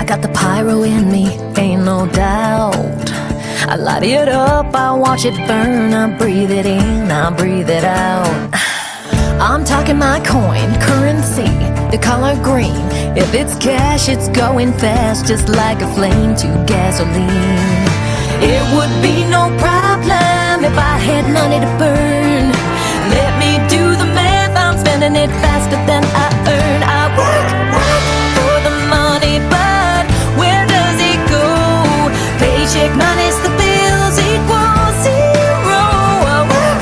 got the pyro in me, ain't no doubt. I light it up, I watch it burn, I breathe it in, I breathe it out. I'm talking my coin, currency, the color green. If it's cash, it's going fast, just like a flame to gasoline. It would be no problem if I had money to burn. Let me do the math, I'm spending it faster than I earn. I work for the money, but where does it go? Paycheck minus the bills equals zero. I work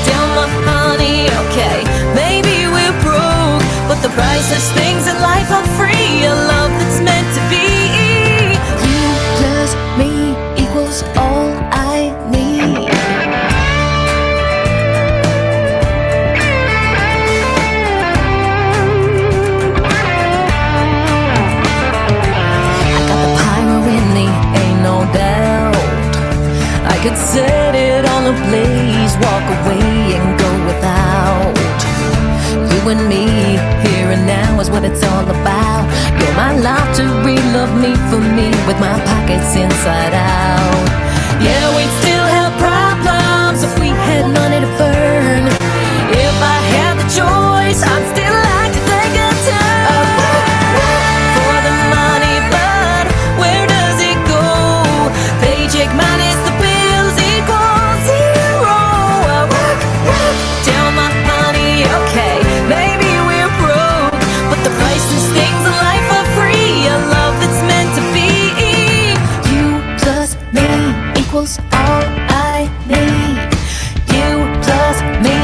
down my money, okay, maybe we're broke, but the priceless things in life are free. A love that's meant to be. You plus me equals all I need. I got the pyro in me, ain't no doubt. I could set it on a blaze, walk away and go without. You and me, here and now is what it's all about. You're my lottery, love me for me, with my pockets inside out. Yeah, we'd still have problems if we had money to burn. If I had the choice, I'd still like to take a turn. For the money, but where does it go? Paycheck minus the bills equals zero. I work down my money, okay, maybe we're broke, but the priceless things in life are free. A love that's meant to be. You plus me equals all I need. You plus me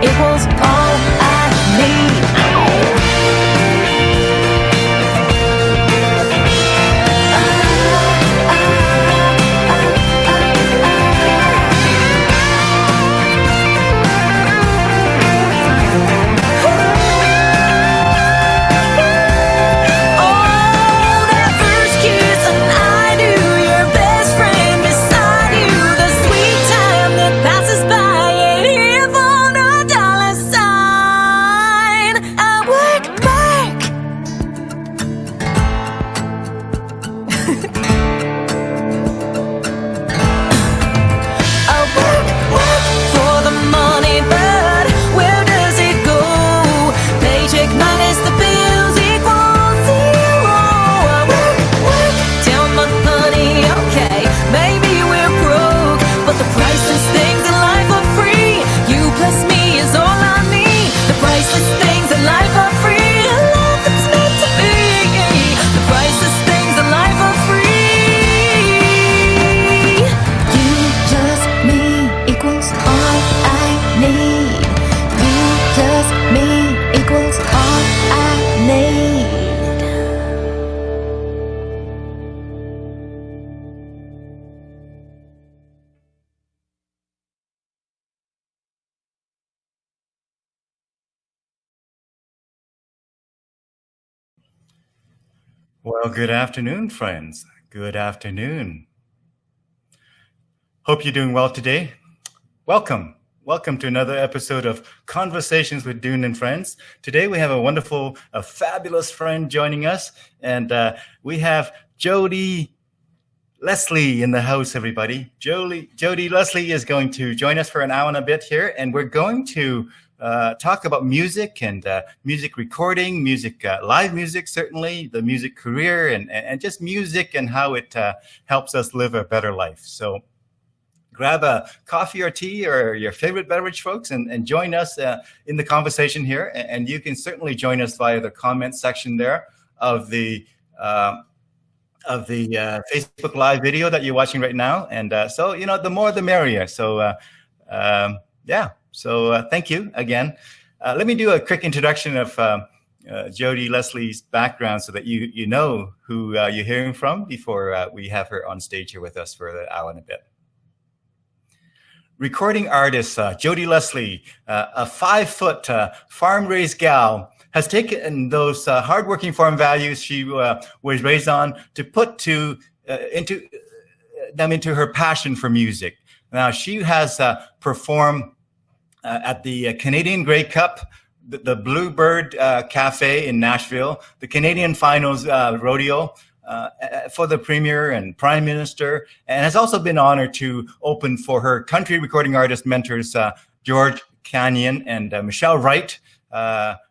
equals all I need. Well, good afternoon, friends. Good afternoon. Hope you're doing well today. Welcome. Welcome to another episode of Conversations with Dune and Friends. Today we have a fabulous friend joining us, and we have Jodie Leslie in the house, everybody. Jodie Leslie is going to join us for an hour and a bit here, and we're going to talk about music and music recording, live music, certainly, the music career, and just music and how it helps us live a better life. So grab a coffee or tea or your favorite beverage, folks, and join us in the conversation here. And you can certainly join us via the comment section there of the Facebook Live video that you're watching right now. And so, the more the merrier. So, So thank you again. Let me do a quick introduction of Jodie Leslie's background so that you know who you're hearing from before we have her on stage here with us for an hour and a bit. Recording artist Jodie Leslie, a 5-foot farm-raised gal, has taken those hardworking farm values she was raised on to put into her passion for music. Now, she has performed at the Canadian Grey Cup, the Bluebird Cafe in Nashville, the Canadian Finals Rodeo, for the Premier and Prime Minister, and has also been honored to open for her country recording artist mentors, George Canyon and Michelle Wright,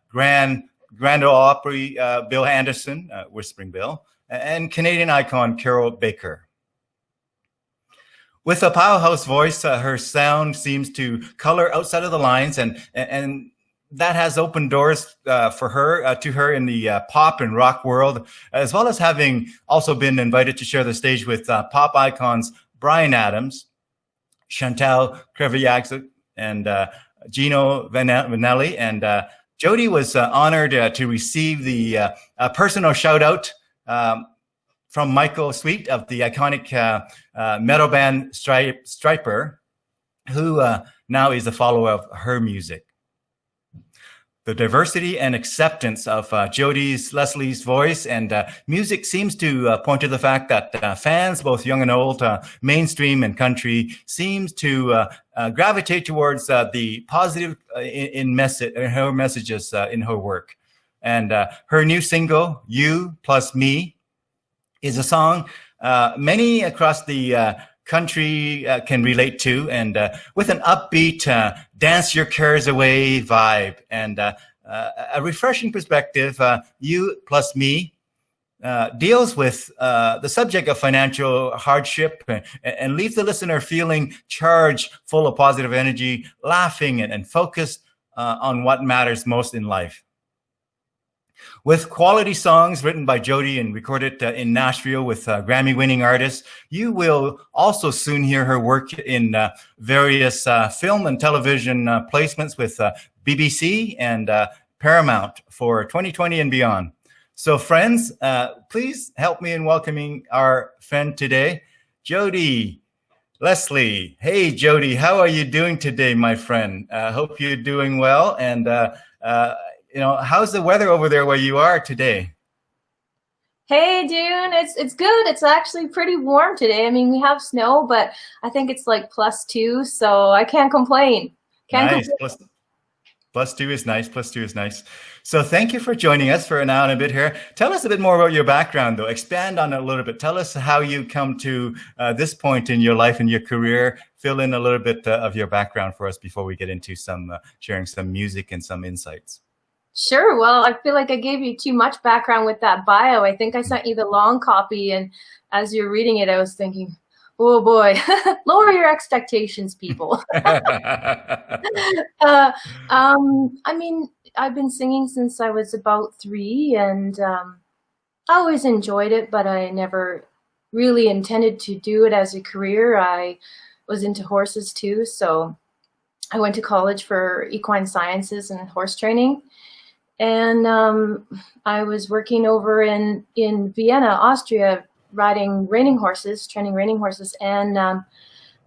Grand Ole Opry, Bill Anderson, Whisperin Bill, and Canadian Icon Carroll Baker. With a powerhouse voice, her sound seems to color outside of the lines, and that has opened doors for her to her in the pop and rock world, as well as having also been invited to share the stage with pop icons Bryan Adams, Chantal Kreviazuk, and Gino Vannelli. And Jodie was honored to receive the personal shout out from Micheal Sweet of the iconic metal band Stryper, who now is a follower of her music. The diversity and acceptance of Jodie Leslie's voice and music seems to point to the fact that fans, both young and old, mainstream and country, seems to gravitate towards the positive in her messages in her work. And her new single, You Plus Me, is a song many across the country can relate to, and with an upbeat dance your cares away vibe and a refreshing perspective. You Plus Me deals with the subject of financial hardship and leaves the listener feeling charged, full of positive energy, laughing and focused on what matters most in life. With quality songs written by Jodie and recorded in Nashville with Grammy-winning artists, you will also soon hear her work in various film and television placements with BBC and Paramount for 2020 and beyond. So friends, please help me in welcoming our friend today, Jodie Leslie. Hey, Jodie, how are you doing today, my friend? Hope you're doing well. And how's the weather over there where you are today? Hey, Dune, it's good. It's actually pretty warm today. I mean, we have snow, but I think it's like +2, so I can't complain. Nice. +2 is nice. +2 is nice. So thank you for joining us for an hour and a bit here. Tell us a bit more about your background, though. Expand on it a little bit. Tell us how you come to this point in your life and your career. Fill in a little bit of your background for us before we get into some sharing some music and some insights. Sure. Well, I feel like I gave you too much background with that bio. I think I sent you the long copy, and as you're reading it, I was thinking, oh boy, lower your expectations, people. I mean, I've been singing since I was about 3, and I always enjoyed it, but I never really intended to do it as a career. I was into horses too, so I went to college for equine sciences and horse training. And I was working over in Vienna, Austria, training reining horses, and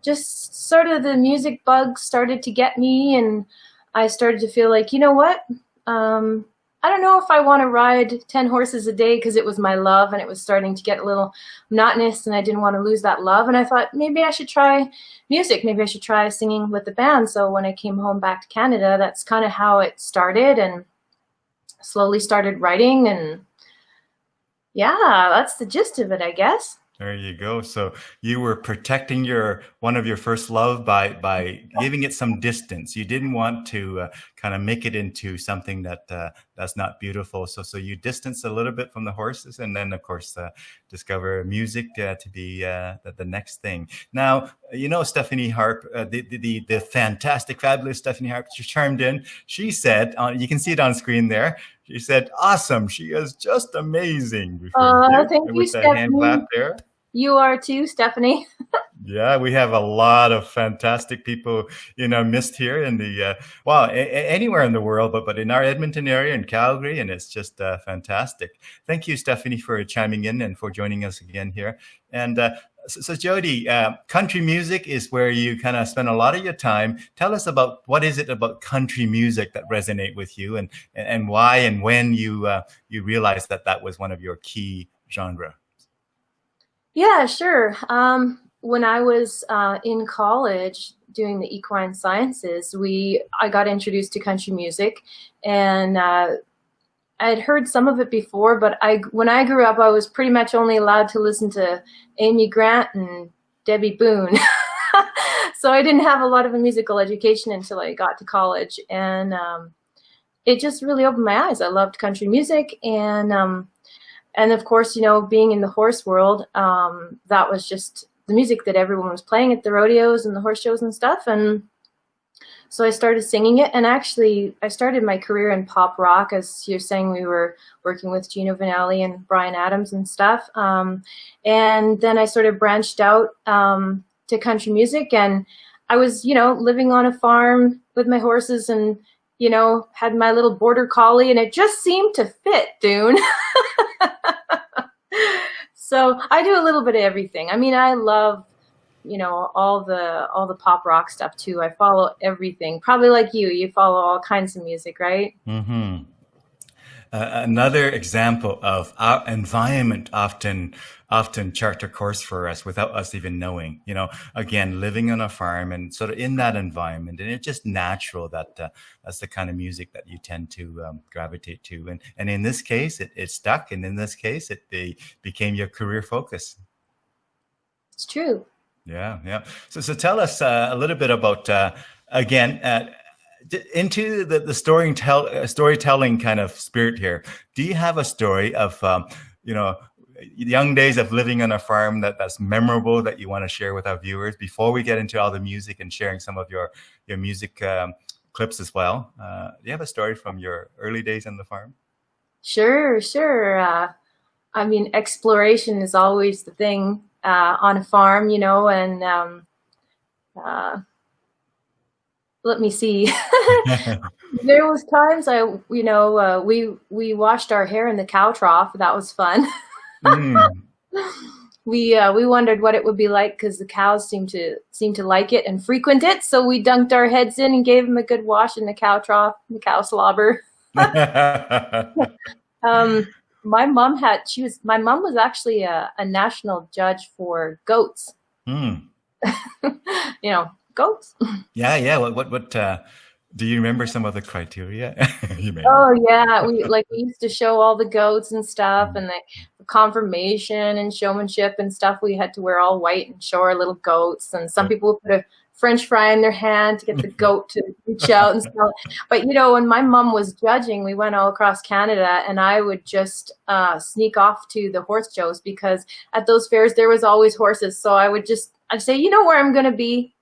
just sort of the music bug started to get me, and I started to feel like, you know what, I don't know if I want to ride 10 horses a day, because it was my love, and it was starting to get a little monotonous, and I didn't want to lose that love, and I thought maybe I should try music, maybe I should try singing with the band. So when I came home back to Canada, that's kind of how it started, and slowly started writing, and yeah, that's the gist of it, I guess. There you go. So you were protecting one of your first love by giving it some distance. You didn't want to kind of make it into something that's not beautiful. So you distanced a little bit from the horses, and then of course discover music to be the next thing. Now, Stephanie Harp, the fantastic, fabulous Stephanie Harp, she chimed in. She said, you can see it on screen there. She said, "Awesome! She is just amazing." Thank you, Stephanie. Hand clap there. You are too, Stephanie. Yeah, we have a lot of fantastic people in our midst here in the anywhere in the world, but in our Edmonton area and Calgary, and it's just fantastic. Thank you, Stephanie, for chiming in and for joining us again here. And so Jodie, country music is where you kind of spend a lot of your time. Tell us about what is it about country music that resonate with you, and why and when you realized that was one of your key genre. Yeah, sure. When I was in college doing the equine sciences, I got introduced to country music, and I'd heard some of it before, but when I grew up, I was pretty much only allowed to listen to Amy Grant and Debbie Boone. So I didn't have a lot of a musical education until I got to college, and it just really opened my eyes. I loved country music, and of course, being in the horse world, that was just the music that everyone was playing at the rodeos and the horse shows and stuff, and so I started singing it, and actually I started my career in pop rock. As you're saying, we were working with Gino Vannelli and Bryan Adams and stuff. And then I sort of branched out to country music, and I was, living on a farm with my horses and, had my little border collie, and it just seemed to fit, Dune. So I do a little bit of everything. I mean, I love all the pop rock stuff too. I follow everything. Probably like you follow all kinds of music, right? Mm-hmm. Another example of our environment often chart a course for us without us even knowing. Again, living on a farm and sort of in that environment, and it's just natural that that's the kind of music that you tend to gravitate to. And in this case, it stuck, and in this case, it became your career focus. It's true. Yeah. So tell us a little bit about into the storytelling kind of spirit here. Do you have a story of young days of living on a farm that's memorable that you want to share with our viewers before we get into all the music and sharing some of your music clips as well? Do you have a story from your early days on the farm? Sure. I mean, exploration is always the thing. On a farm, and let me see. There was times we washed our hair in the cow trough. That was fun. We wondered what it would be like because the cows seem to like it and frequent it. So we dunked our heads in and gave them a good wash in the cow trough, the cow slobber. My mom was actually a national judge for goats. Goats. Yeah. What do you remember some of the criteria? Oh yeah, we used to show all the goats and stuff, and the conformation and showmanship and stuff. We had to wear all white and show our little goats, and some people would put a French fry in their hand to get the goat to reach out and stuff. But when my mom was judging, we went all across Canada, and I would just sneak off to the horse shows because at those fairs there was always horses. So I'd say, where I'm going to be,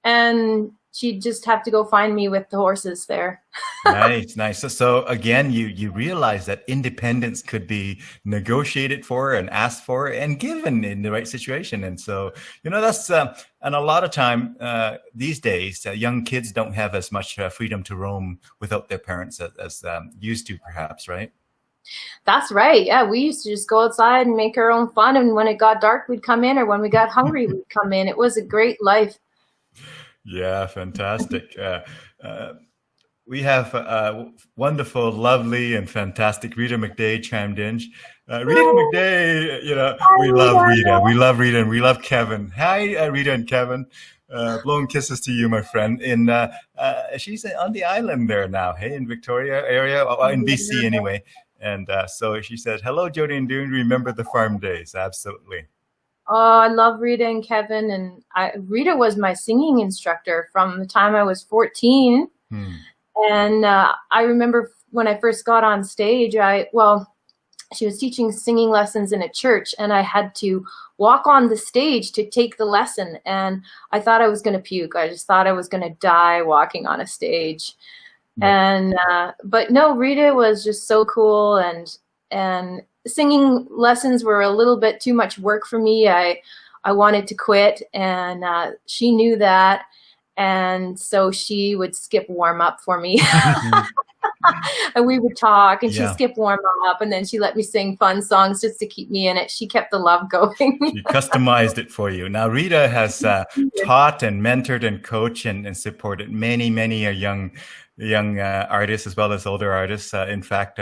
and she'd just have to go find me with the horses there. Nice. So again, you realize that independence could be negotiated for and asked for and given in the right situation. And so, that's, and a lot of time these days, young kids don't have as much freedom to roam without their parents as used to, perhaps, right? That's right. Yeah, we used to just go outside and make our own fun. And when it got dark, we'd come in, or when we got hungry, we'd come in. It was a great life. Yeah, fantastic. We have wonderful, lovely, and fantastic Rita McDay chimed in. Rita McDay, we love Rita. We love Rita, and we love Kevin. Hi, Rita and Kevin. Blowing kisses to you, my friend. She's on the island there now, hey, in Victoria area, in BC anyway. And so she said, hello, Jodie and Dune. Remember the farm days. Absolutely. Oh, I love Rita and Kevin. And Rita was my singing instructor from the time I was 14. And I remember when I first got on stage, she was teaching singing lessons in a church, and I had to walk on the stage to take the lesson. And I thought I was going to puke. I just thought I was going to die walking on a stage. And but no, Rita was just so cool, and singing lessons were a little bit too much work for me. I wanted to quit, and she knew that, and so she would skip warm up for me. And we would talk, and she'd skip warm up, and then she let me sing fun songs just to keep me in it. She kept the love going. She customized it for you. Now, Rita has taught and mentored and coached and supported many young artists as well as older artists. In fact,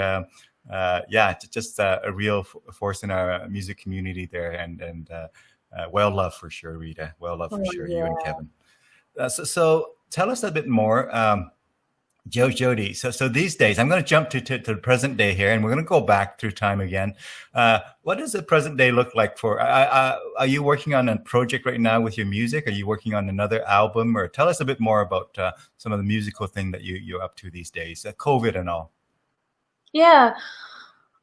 just a real force in our music community there, and well loved for sure, Rita. Well loved for sure, you and Kevin. So tell us a bit more. Jodie. So these days, I'm going to jump to the present day here, and we're going to go back through time again. What does the present day look like for? Are you working on a project right now with your music? Are you working on another album? Or tell us a bit more about some of the musical thing that you're up to these days, COVID and all. Yeah.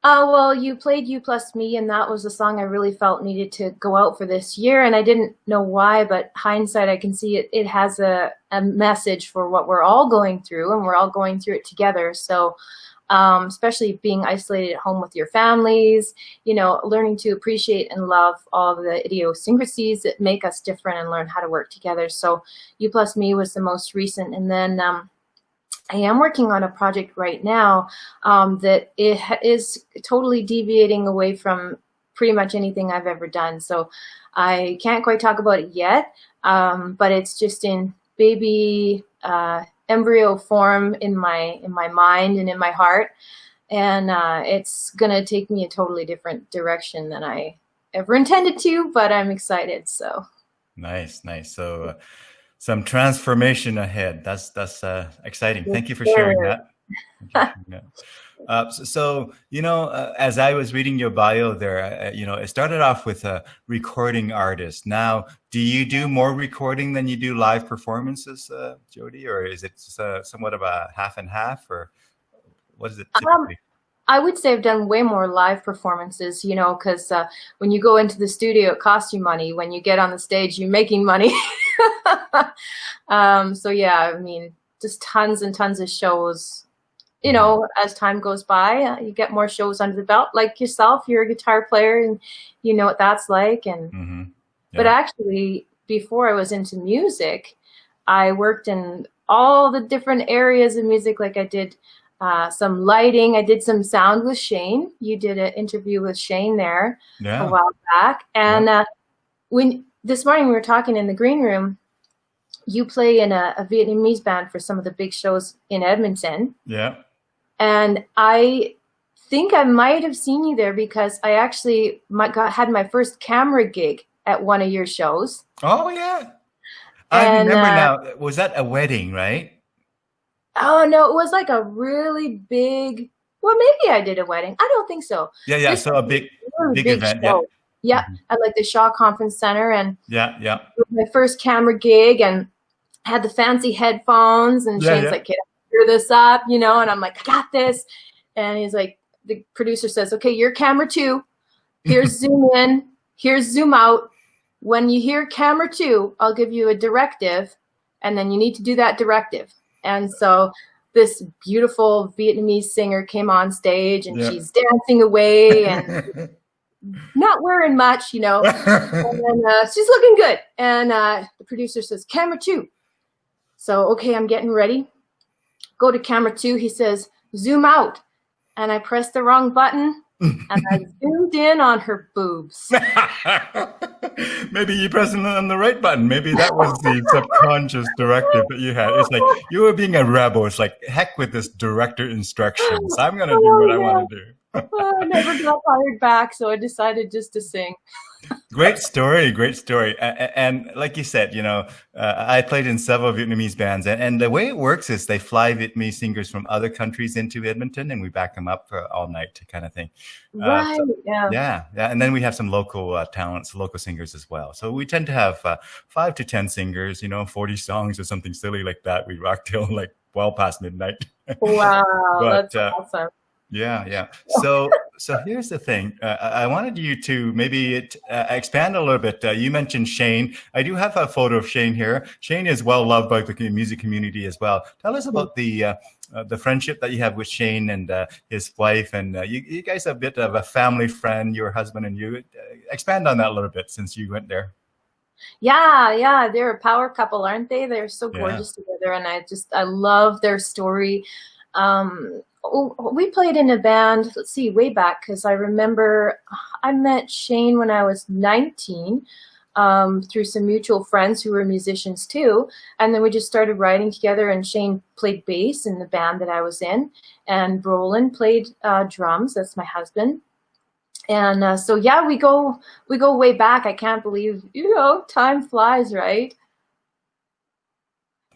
Well, you played You Plus Me, and that was a song I really felt needed to go out for this year, and I didn't know why, but hindsight, I can see it has a message for what we're all going through, and we're all going through it together. So especially being isolated at home with your families, you know, learning to appreciate and love all the idiosyncrasies that make us different and learn how to work together. So You Plus Me was the most recent, and then I am working on a project right now that it is totally deviating away from pretty much anything I've ever done. So I can't quite talk about it yet, but it's just in baby embryo form in my mind and in my heart, and it's gonna take me a totally different direction than I ever intended to. But I'm excited. So nice. So. Some transformation ahead. That's exciting. Thank you for sharing that. So, you know, as I was reading your bio there, you know, it started off with a recording artist. Now, do you do more recording than you do live performances, Jodie, or is it somewhat of a half and half, or what is it typically? I would say I've done way more live performances, you know, because when you go into the studio, it costs you money. When you get on the stage, you're making money. So yeah, I mean, just tons and tons of shows. You know, as time goes by, you get more shows under the belt. Like yourself, you're a guitar player, and you know what that's like. And but actually, before I was into music, I worked in all the different areas of music. Like I did some lighting. I did some sound with Shane. You did an interview with Shane there a while back. And when this morning we were talking in the green room, you play in a Vietnamese band for some of the big shows in Edmonton. Yeah. And I think I might have seen you there because I actually had my first camera gig at one of your shows. Oh, yeah. I remember now. Was that a wedding, right? Oh, no, it was like a really big, well, maybe I did a wedding. I don't think so. Yeah. So a big event. Show. Yeah. At like the Shaw Conference Center. And yeah. It was my first camera gig, and I had the fancy headphones, and Shane's like, "Can I screw this up?" You know, and I'm like, "I got this." And he's like, the producer says, "Okay, you're camera 2. Here's zoom in. Here's zoom out. When you hear camera 2, I'll give you a directive, and then you need to do that directive." And so this beautiful Vietnamese singer came on stage, and she's dancing away and not wearing much, you know. And then she's looking good. And the producer says, "Camera 2. So, okay, I'm getting ready. Go to camera 2. He says, "Zoom out." And I pressed the wrong button, and I zoomed in on her boobs. Maybe you pressed on the right button. Maybe that was the subconscious directive that you had. It's like you were being a rebel. It's like, heck with this director instructions. I'm going to do what I want to do. I never got hired back, so I decided just to sing. Great story. And like you said, you know, I played in several Vietnamese bands, and the way it works is they fly Vietnamese singers from other countries into Edmonton, and we back them up for all night kind of thing. Right. Yeah. And then we have some local talents, local singers as well. So we tend to have 5 to 10 singers, you know, 40 songs or something silly like that. We rock till like well past midnight. Wow, that's awesome. Yeah. So here's the thing. I wanted you to maybe expand a little bit. You mentioned Shane. I do have a photo of Shane here. Shane is well loved by the music community as well. Tell us about the friendship that you have with Shane and his wife, and you guys are a bit of a family friend, your husband and you. Expand on that a little bit since you went there. Yeah, they're a power couple, aren't they? They're so gorgeous together, and I love their story. We played in a band, let's see, way back, because I remember I met Shane when I was 19 through some mutual friends who were musicians too, and then we just started writing together, and Shane played bass in the band that I was in, and Brolin played drums. That's my husband. And so yeah, we go way back. I can't believe, you know, time flies, right?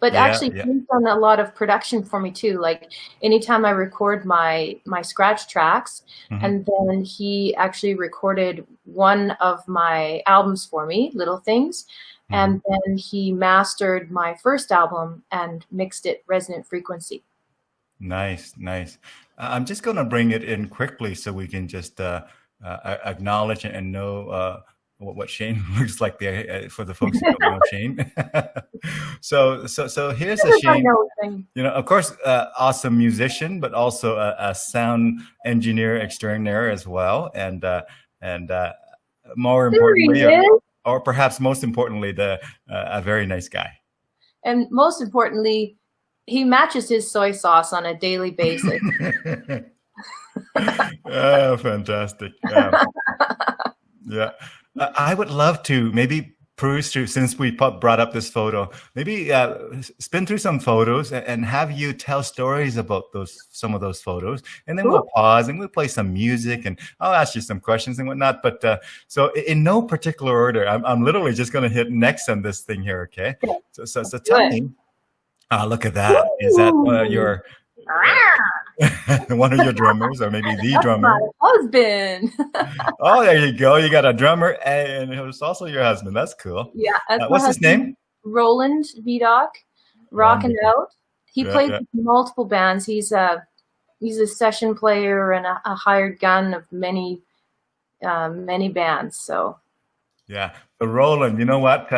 But Yeah, actually, yeah. he's done a lot of production for me too. Like anytime I record my scratch tracks, Hmm. and then he actually recorded one of my albums for me, Little Things, Hmm. and then he mastered my first album and mixed it Resonant Frequency. Nice, nice. I'm just going to bring it in quickly so we can just acknowledge and know what Shane looks like there for the folks who don't know Shane. So here's a Everybody Shane. knows him. You know, of course, awesome musician, but also a sound engineer extraordinaire as well, and more There he importantly, is. or perhaps most importantly, the a very nice guy. And most importantly, he matches his soy sauce on a daily basis. Oh, fantastic! Yeah, I would love to maybe peruse through, since we brought up this photo, maybe spin through some photos and have you tell stories about some of those photos, and then Cool. we'll pause and we'll play some music, and I'll ask you some questions and whatnot. But so in no particular order, I'm literally just going to hit next on this thing here. Okay, so tell Good. me. Look at that! Is that your one of your drummers, or maybe the That's drummer? my husband. Oh, there you go. You got a drummer, and it's also your husband. That's cool. Yeah, that's my What's his husband, name? Roland Vidoc, rocking Wonderful. out. He Yeah, plays yeah, with multiple bands. He's a session player and a hired gun of many bands. So yeah. But Roland, you know what?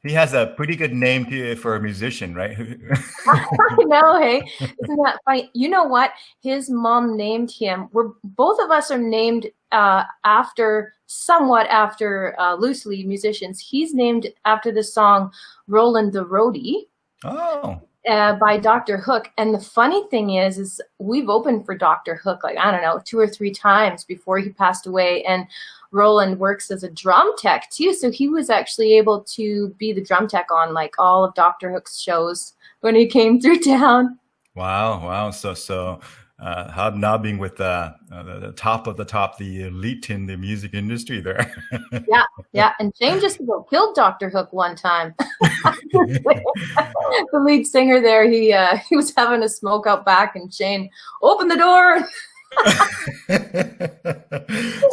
He has a pretty good name for a musician, right? I know, hey, isn't that funny? You know what? His mom named him. We're both of us are named somewhat after loosely musicians. He's named after the song "Roland the Roadie." Oh, By Dr. Hook. And the funny thing is we've opened for Dr. Hook, like, I don't know, 2 or 3 times before he passed away. And Roland works as a drum tech too. So he was actually able to be the drum tech on like all of Dr. Hook's shows when he came through town. wow, wow. So hobnobbing with the top of the top, the elite in the music industry there. Yeah, yeah. And Shane just about killed Dr. Hook one time. The lead singer there, he was having a smoke out back, and Shane opened the door.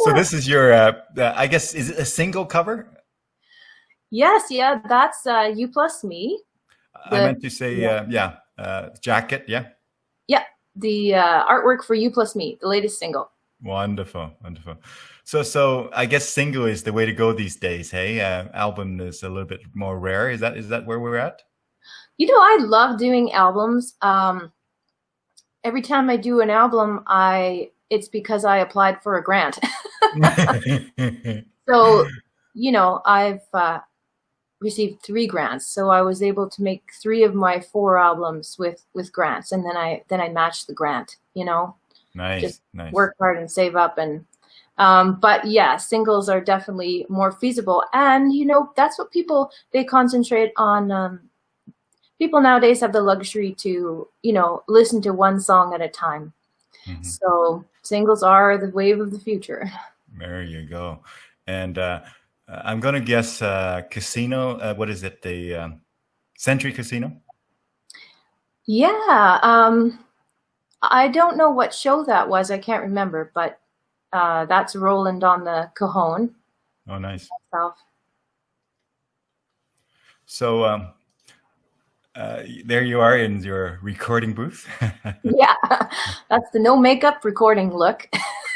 So this is your, I guess, is it a single cover? Yes, yeah, that's You Plus Me. I meant to say, jacket, yeah. Yeah, the artwork for You Plus Me, the latest single. Wonderful, wonderful. So I guess single is the way to go these days. Hey, album is a little bit more rare. Is that where we're at? You know, I love doing albums. Every time I do an album, it's because I applied for a grant. So, you know, I've received 3 grants, so I was able to make 3 of my 4 albums with grants, and then I matched the grant. You know, Nice, just nice. work hard and save up. And but yeah, singles are definitely more feasible, and you know, that's what they concentrate on. People nowadays have the luxury to, you know, listen to one song at a time. Mm-hmm. So singles are the wave of the future. There you go. And I'm going to guess Casino. What is it? The Century Casino? Yeah. I don't know what show that was. I can't remember, but that's Roland on the cajon. Oh, nice. Myself. So there you are in your recording booth. Yeah, that's the no makeup recording look.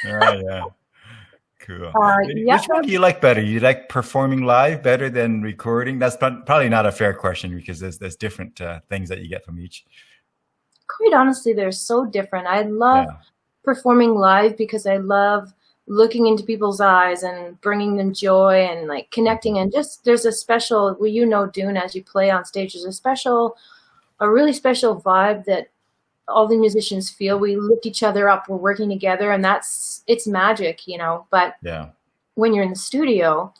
Yeah. Cool. Yeah. Which one do you like better? You like performing live better than recording? That's probably not a fair question, because there's different things that you get from each. Quite honestly, they're so different. I love performing live because I love looking into people's eyes and bringing them joy and like connecting, and just there's a special, well, you know, Dune, as you play on stage, there's a really special vibe that all the musicians feel. We lift each other up, we're working together, and it's magic, you know. But when you're in the studio,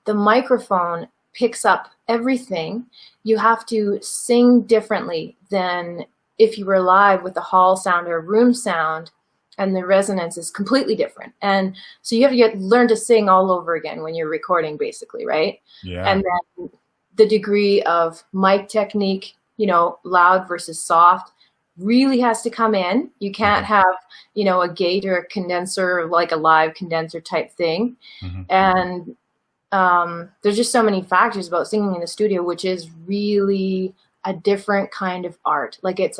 the microphone picks up everything. You have to sing differently than if you were live with a hall sound or a room sound, and the resonance is completely different. And so you have to learn to sing all over again when you're recording, basically, right? Yeah. And then the degree of mic technique, loud versus soft really has to come in. You can't have, a gate or a condenser, like a live condenser type thing. Mm-hmm. And there's just so many factors about singing in the studio, which is really a different kind of art. Like it's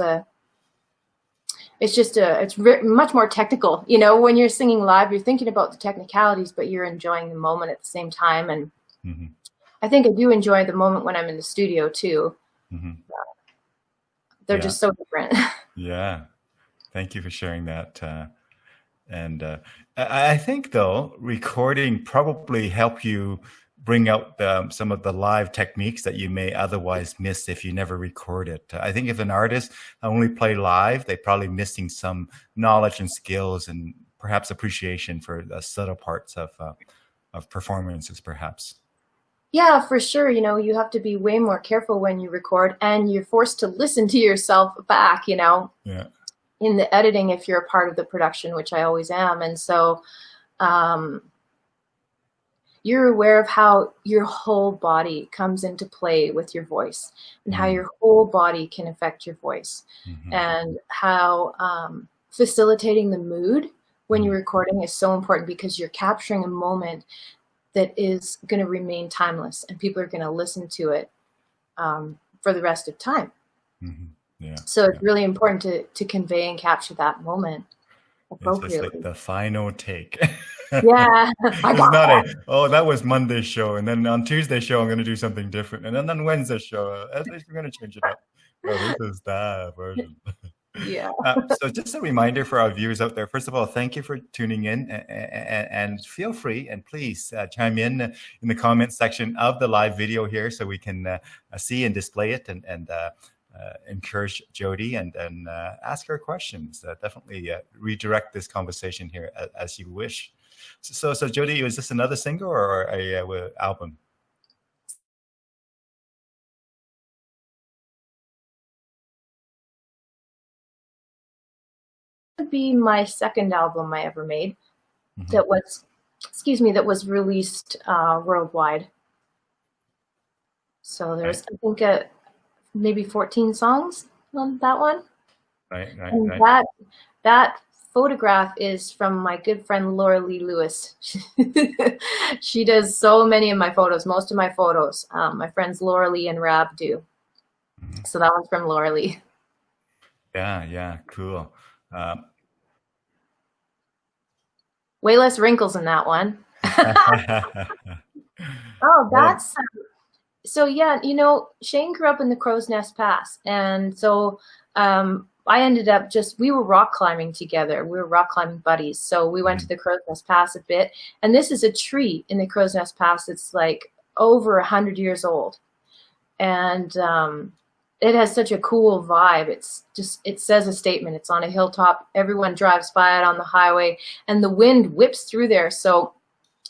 much more technical. When you're singing live, you're thinking about the technicalities, but you're enjoying the moment at the same time. And mm-hmm. I think I do enjoy the moment when I'm in the studio too. Mm-hmm. They're just so different. Yeah. Thank you for sharing that. And I think, though, recording probably help you bring out some of the live techniques that you may otherwise miss if you never record it. I think if an artist only play live, they're probably missing some knowledge and skills and perhaps appreciation for the subtle parts of performances, perhaps. Yeah, for sure. You have to be way more careful when you record, and you're forced to listen to yourself back, Yeah. in the editing if you're a part of the production, which I always am. And so you're aware of how your whole body comes into play with your voice, and how your whole body can affect your voice, and how facilitating the mood when you're recording is so important, because you're capturing a moment that is going to remain timeless, and people are going to listen to it for the rest of time. Yeah. So it's really important to convey and capture that moment appropriately. It's like the final take. Yeah. It's not that was Monday's show, and then on Tuesday's show I'm going to do something different, and then on Wednesday's show at least we're going to change it up. This is that version. Yeah. So just a reminder for our viewers out there, first of all, thank you for tuning in, and feel free and please chime in the comment section of the live video here so we can see and display it, and encourage Jodie and ask her questions. Definitely redirect this conversation here as you wish. So Jodie, is this another single or a album? Would be my second album I ever made. That was released worldwide. So there's, I think, maybe 14 songs on that one. Right. And that photograph is from my good friend Laura Lee Lewis. She does so many of my photos, most of my photos. My friends Laura Lee and Rab do. So that one's from Laura Lee. Yeah, cool. Way less wrinkles in that one. Oh, that's so yeah. Shane grew up in the Crow's Nest Pass, and so I ended up we were rock climbing together. We were rock climbing buddies, so we went to the Crow's Nest Pass a bit. And this is a tree in the Crow's Nest Pass. It's like over 100 years old, and it has such a cool vibe. It says a statement. It's on a hilltop. Everyone drives by it on the highway, and the wind whips through there. So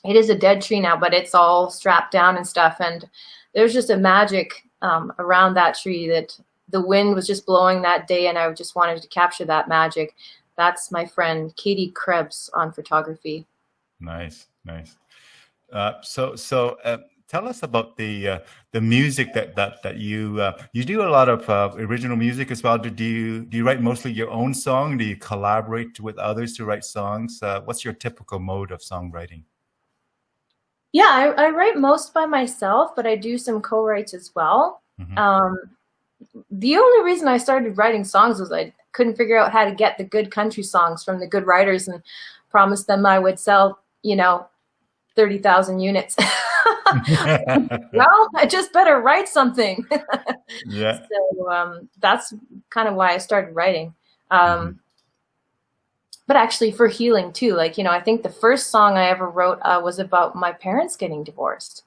it is a dead tree now, but it's all strapped down and stuff. And there's just a magic around that tree that the wind was just blowing that day, and I just wanted to capture that magic. That's my friend Katie Krebs on photography. Nice. So tell us about the music that you do a lot of original music as well. Do you write mostly your own song? Do you collaborate with others to write songs? What's your typical mode of songwriting? Yeah, I write most by myself, but I do some co-writes as well. The only reason I started writing songs was I couldn't figure out how to get the good country songs from the good writers, and promised them I would sell, 30,000 units. Well, I just better write something. Yeah. So that's kind of why I started writing. But actually for healing too, I think the first song I ever wrote was about my parents getting divorced.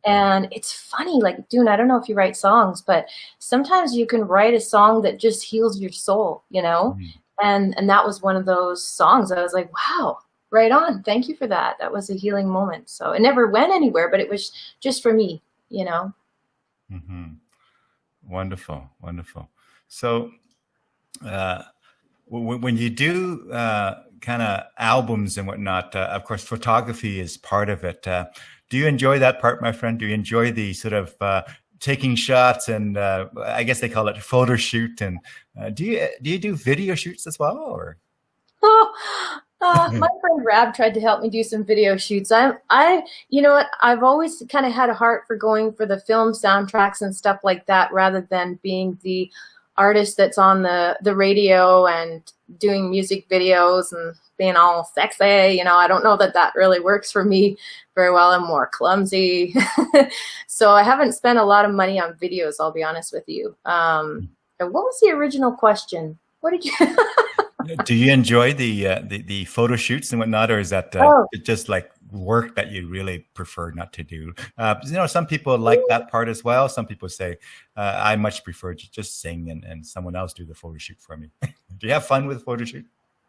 And it's funny, Dune, I don't know if you write songs, but sometimes you can write a song that just heals your soul, and that was one of those songs. I was like, wow, right on. Thank you for that. That was a healing moment. So it never went anywhere, but it was just for me, Wonderful. So when you do kind of albums and whatnot, of course, photography is part of it. Do you enjoy that part, my friend? Do you enjoy the sort of taking shots, and I guess they call it photo shoot. And do you do video shoots as well, or? My friend Rab tried to help me do some video shoots. You know what? I've always kind of had a heart for going for the film soundtracks and stuff like that, rather than being the artist that's on the radio and doing music videos and being all sexy. You know, I don't know that really works for me very well. I'm more clumsy. So I haven't spent a lot of money on videos, I'll be honest with you. And what was the original question? What did you... Do you enjoy the photo shoots and whatnot, or is that just like work that you really prefer not to do? You know, some people like that part as well. Some people say, I much prefer to just sing and someone else do the photo shoot for me. Do you have fun with photo shoot?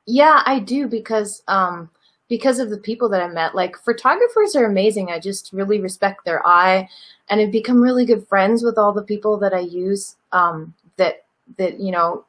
Yeah, I do, because of the people that I met. Like, photographers are amazing. I just really respect their eye, and I've become really good friends with all the people that I use, that you know,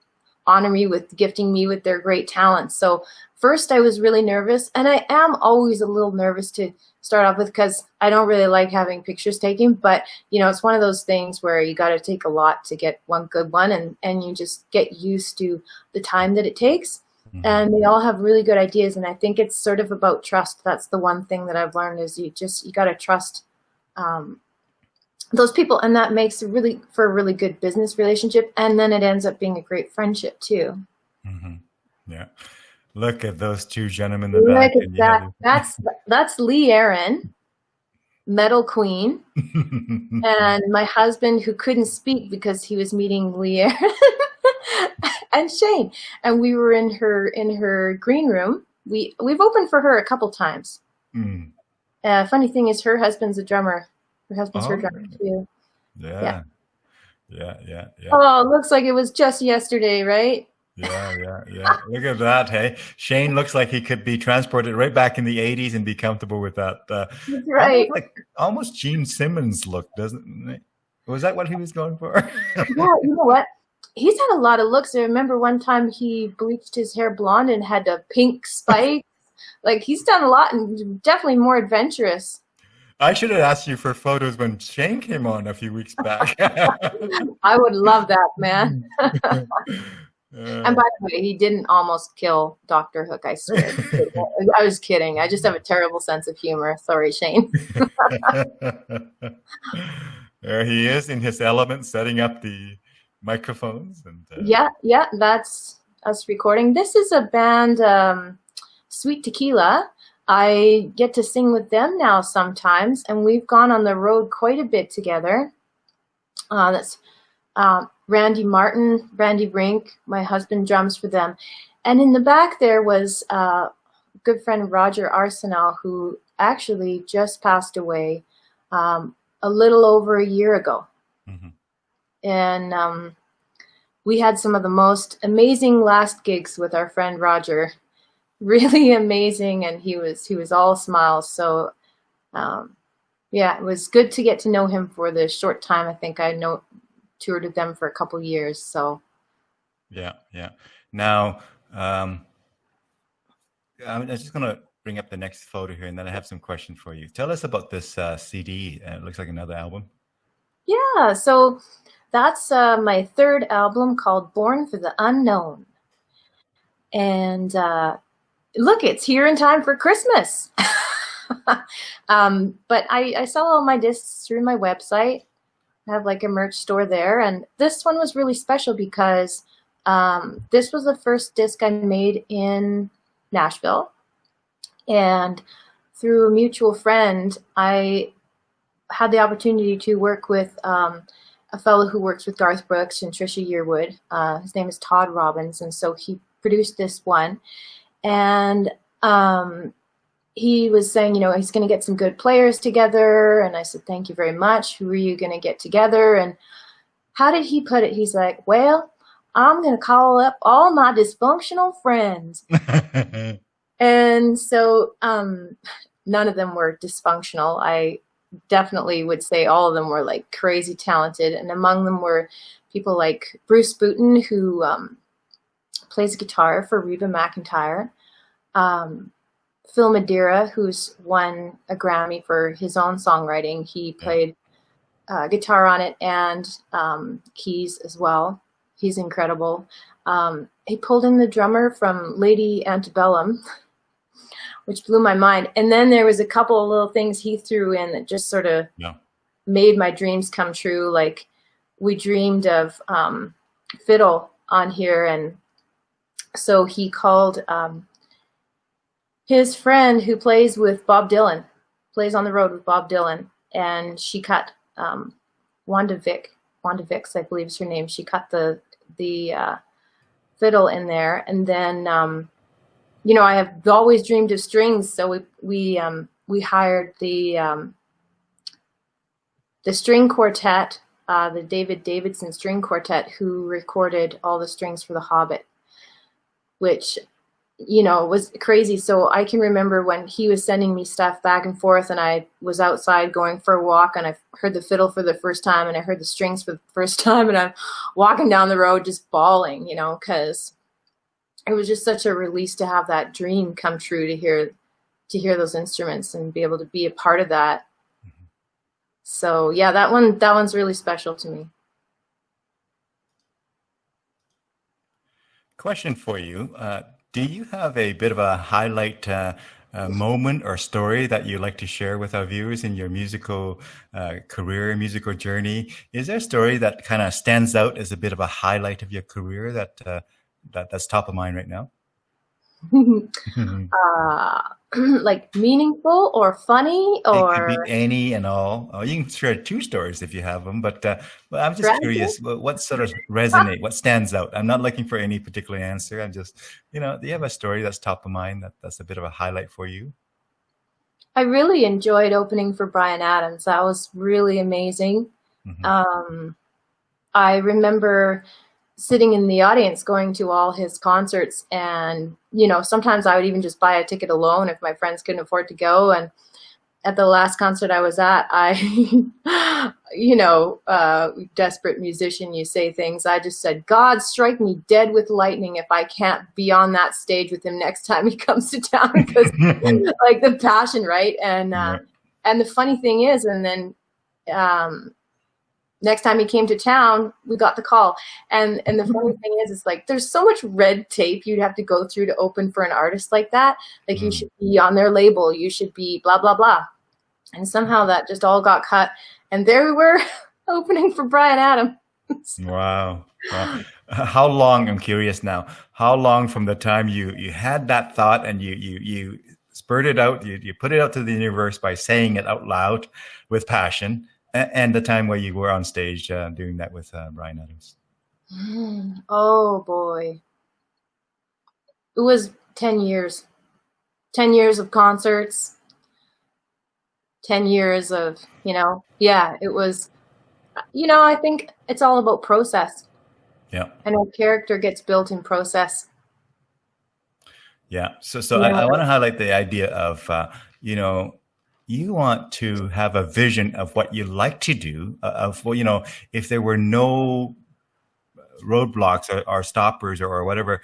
honor me with gifting me with their great talents. So first I was really nervous, and I am always a little nervous to start off with, because I don't really like having pictures taken, but you know, it's one of those things where you got to take a lot to get one good one, and you just get used to the time that it takes. And they all have really good ideas, and I think it's sort of about trust. That's the one thing that I've learned, is you got to trust those people, and that makes for a really good business relationship, and then it ends up being a great friendship too. Yeah, look at those two gentlemen in the back. Look at that. That's Lee Aaron, Metal Queen, and my husband, who couldn't speak because he was meeting Lee Aaron, and Shane. And we were in her green room. We've opened for her a couple times. Funny thing is, her husband's a drummer. Her husband's her drummer too. Yeah. Oh, it looks like it was just yesterday, right? Yeah. Look at that. Hey, Shane looks like he could be transported right back in the 80s and be comfortable with that. That's right. Almost Gene Simmons look, doesn't it? Was that what he was going for? Yeah, you know what? He's had a lot of looks. I remember one time he bleached his hair blonde and had a pink spike. Like, he's done a lot, and definitely more adventurous. I should have asked you for photos when Shane came on a few weeks back. I would love that, man. And by the way, he didn't almost kill Dr. Hook, I swear. I was kidding. I just have a terrible sense of humor. Sorry, Shane. There he is in his element, setting up the microphones. And yeah, that's us recording. This is a band, Sweet Tequila. I get to sing with them now sometimes, and we've gone on the road quite a bit together. That's Randy Martin, Randy Rink, my husband drums for them. And in the back there was good friend Roger Arsenal, who actually just passed away a little over a year ago. And we had some of the most amazing last gigs with our friend Roger. Really amazing, and he was all smiles. So yeah, it was good to get to know him for the short time. I think I toured with them for a couple years. So yeah. Now I'm just gonna bring up the next photo here, and then I have some questions for you. Tell us about this CD. It looks like another album. Yeah, so that's my third album, called Born for the Unknown. And look, it's here in time for Christmas. But I sell all my discs through my website. I have like a merch store there. And this one was really special because this was the first disc I made in Nashville. And through a mutual friend, I had the opportunity to work with a fellow who works with Garth Brooks and Trisha Yearwood. His name is Todd Robbins. And so he produced this one. And he was saying, you know, he's going to get some good players together. And I said, thank you very much. Who are you going to get together? And how did he put it? He's like, well, I'm going to call up all my dysfunctional friends. And so none of them were dysfunctional. I definitely would say all of them were like crazy talented. And among them were people like Bruce Booten, who plays guitar for Reba McEntire. Phil Madeira, who's won a Grammy for his own songwriting. He played guitar on it and keys as well. He's incredible. He pulled in the drummer from Lady Antebellum, which blew my mind. And then there was a couple of little things he threw in that just sort of made my dreams come true. Like we dreamed of fiddle on here, and so he called his friend who plays with Bob Dylan, plays on the road with Bob Dylan, and she cut Wanda Vicks, I believe is her name. She cut the fiddle in there, and then I have always dreamed of strings, so we hired the string quartet, the David Davidson string quartet, who recorded all the strings for The Hobbit, which was crazy. So I can remember when he was sending me stuff back and forth, and I was outside going for a walk, and I heard the fiddle for the first time, and I heard the strings for the first time, and I'm walking down the road just bawling, because it was just such a release to have that dream come true, to hear those instruments and be able to be a part of that. So yeah, that one's really special to me. Question for you. Do you have a bit of a highlight moment or story that you like to share with our viewers in your musical career, musical journey? Is there a story that kind of stands out as a bit of a highlight of your career that's top of mind right now? Like meaningful or funny, or it could be any and all. Oh, you can share 2 stories if you have them, but I'm just curious what sort of resonate, what stands out. I'm not looking for any particular answer. I'm just, do you have a story that's top of mind that's a bit of a highlight for you? I really enjoyed opening for Bryan Adams. That was really amazing. I remember sitting in the audience going to all his concerts, and sometimes I would even just buy a ticket alone if my friends couldn't afford to go. And at the last concert I was at, I desperate musician, you say things. I just said, God, strike me dead with lightning if I can't be on that stage with him next time he comes to town, because like the passion, right? And and the funny thing is, and then next time he came to town, we got the call. And the funny thing is, it's like there's so much red tape you'd have to go through to open for an artist like that. Like you should be on their label, you should be blah, blah, blah. And somehow that just all got cut. And there we were opening for Bryan Adams. Wow. How long, I'm curious now, how long from the time you had that thought and you spurred it out, you put it out to the universe by saying it out loud with passion, and the time where you were on stage doing that with Bryan Adams? Oh boy. It was 10 years. 10 years of concerts. 10 years of, it was, I think it's all about process. Yeah. And our character gets built in process. Yeah. So I want to highlight the idea of, you want to have a vision of what you like to do, if there were no roadblocks or stoppers or whatever,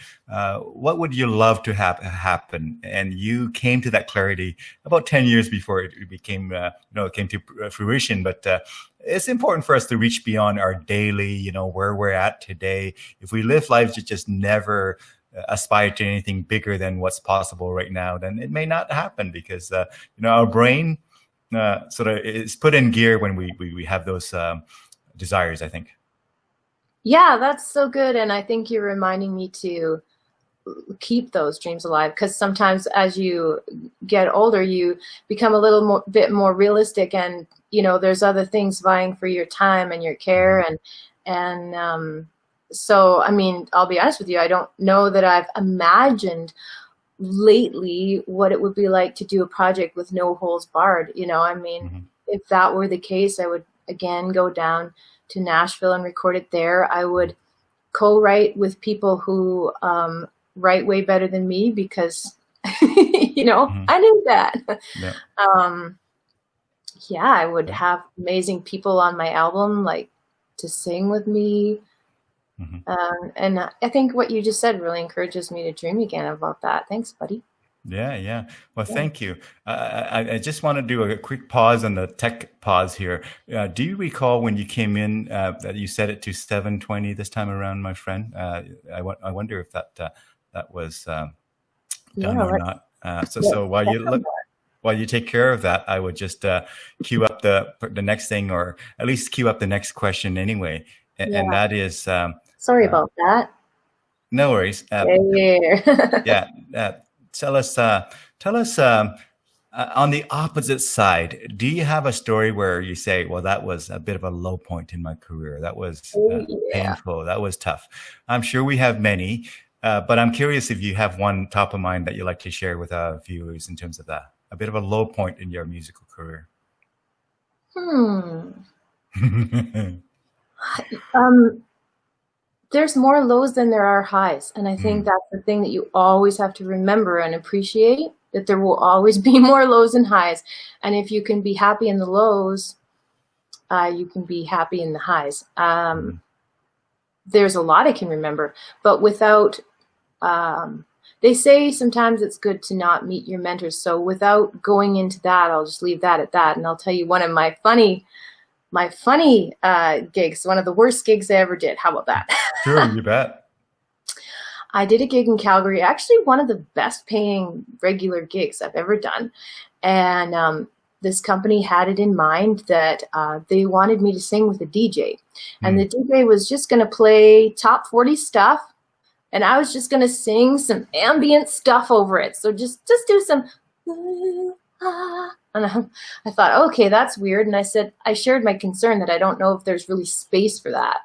what would you love to have happen? And you came to that clarity about 10 years before it became, it came to fruition. But it's important for us to reach beyond our daily, where we're at today. If we live lives that just never aspire to anything bigger than what's possible right now, then it may not happen, because our brain sort of is put in gear when we have those desires, I think. Yeah, that's so good. And I think you're reminding me to keep those dreams alive, because sometimes as you get older, you become a little bit more realistic, and there's other things vying for your time and your care, and so, I mean, I'll be honest with you, I don't know that I've imagined lately what it would be like to do a project with no holds barred. If that were the case, I would again go down to Nashville and record it there. I would co-write with people who write way better than me, because, I knew that. Yeah. I would have amazing people on my album, like, to sing with me. And I think what you just said really encourages me to dream again about that. Thanks, buddy. Yeah, yeah. Well, Yeah. thank you. I just want to do a quick pause on the tech pause here. Do you recall when you came in that you set it to 720 this time around, my friend? I wonder if that was done Yeah, or not. let's So while you take care of that, I would just queue up the next thing, or at least queue up the next question anyway. And yeah. that is, Sorry about that. no worries. Yeah. Yeah, tell us on the opposite side. Do you have a story where you say, "Well, that was a bit of a low point in my career. That was Oh, yeah. painful. That was tough." I'm sure we have many, but I'm curious if you have one top of mind that you like to share with our viewers in terms of that, a bit of a low point in your musical career. There's more lows than there are highs. And I think that's the thing that you always have to remember and appreciate, that there will always be more lows and highs. And if you can be happy in the lows, you can be happy in the highs. There's a lot I can remember, but without, they say sometimes it's good to not meet your mentors. So without going into that, I'll just leave that at that. And I'll tell you one of my funny gigs, one of the worst gigs I ever did. How about that? Sure, you bet. I did a gig in Calgary, actually one of the best paying regular gigs I've ever done. And this company had it in mind that they wanted me to sing with a DJ. And the DJ was just going to play top 40 stuff, and I was just going to sing some ambient stuff over it. So just do some... And I thought, okay, that's weird. And I shared my concern that I don't know if there's really space for that.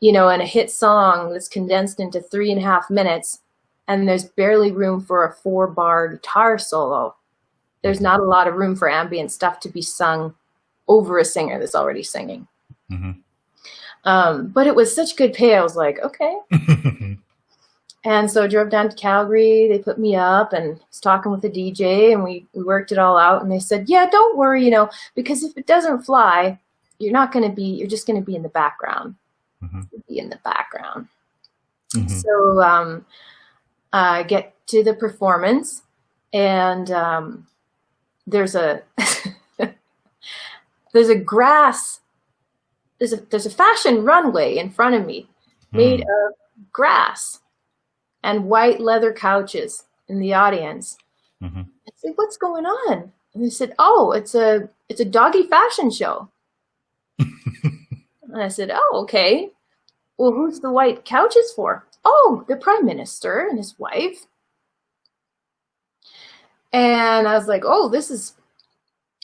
You know, and a hit song that's condensed into 3.5 minutes, and there's barely room for a 4-bar guitar solo. There's not a lot of room for ambient stuff to be sung over a singer that's already singing. But it was such good pay. I was like, okay. And so I drove down to Calgary. They put me up and was talking with the DJ, and we worked it all out. And they said, yeah, don't worry, you know, because if it doesn't fly, you're just going to be in the background. Be in the background. So I get to the performance, and there's a fashion runway in front of me made of grass and white leather couches in the audience. I said, what's going on? And they said, oh, it's a doggy fashion show. And I said, oh, okay. Well, who's the white couches for? Oh, the Prime Minister and his wife. And I was like, oh, this is,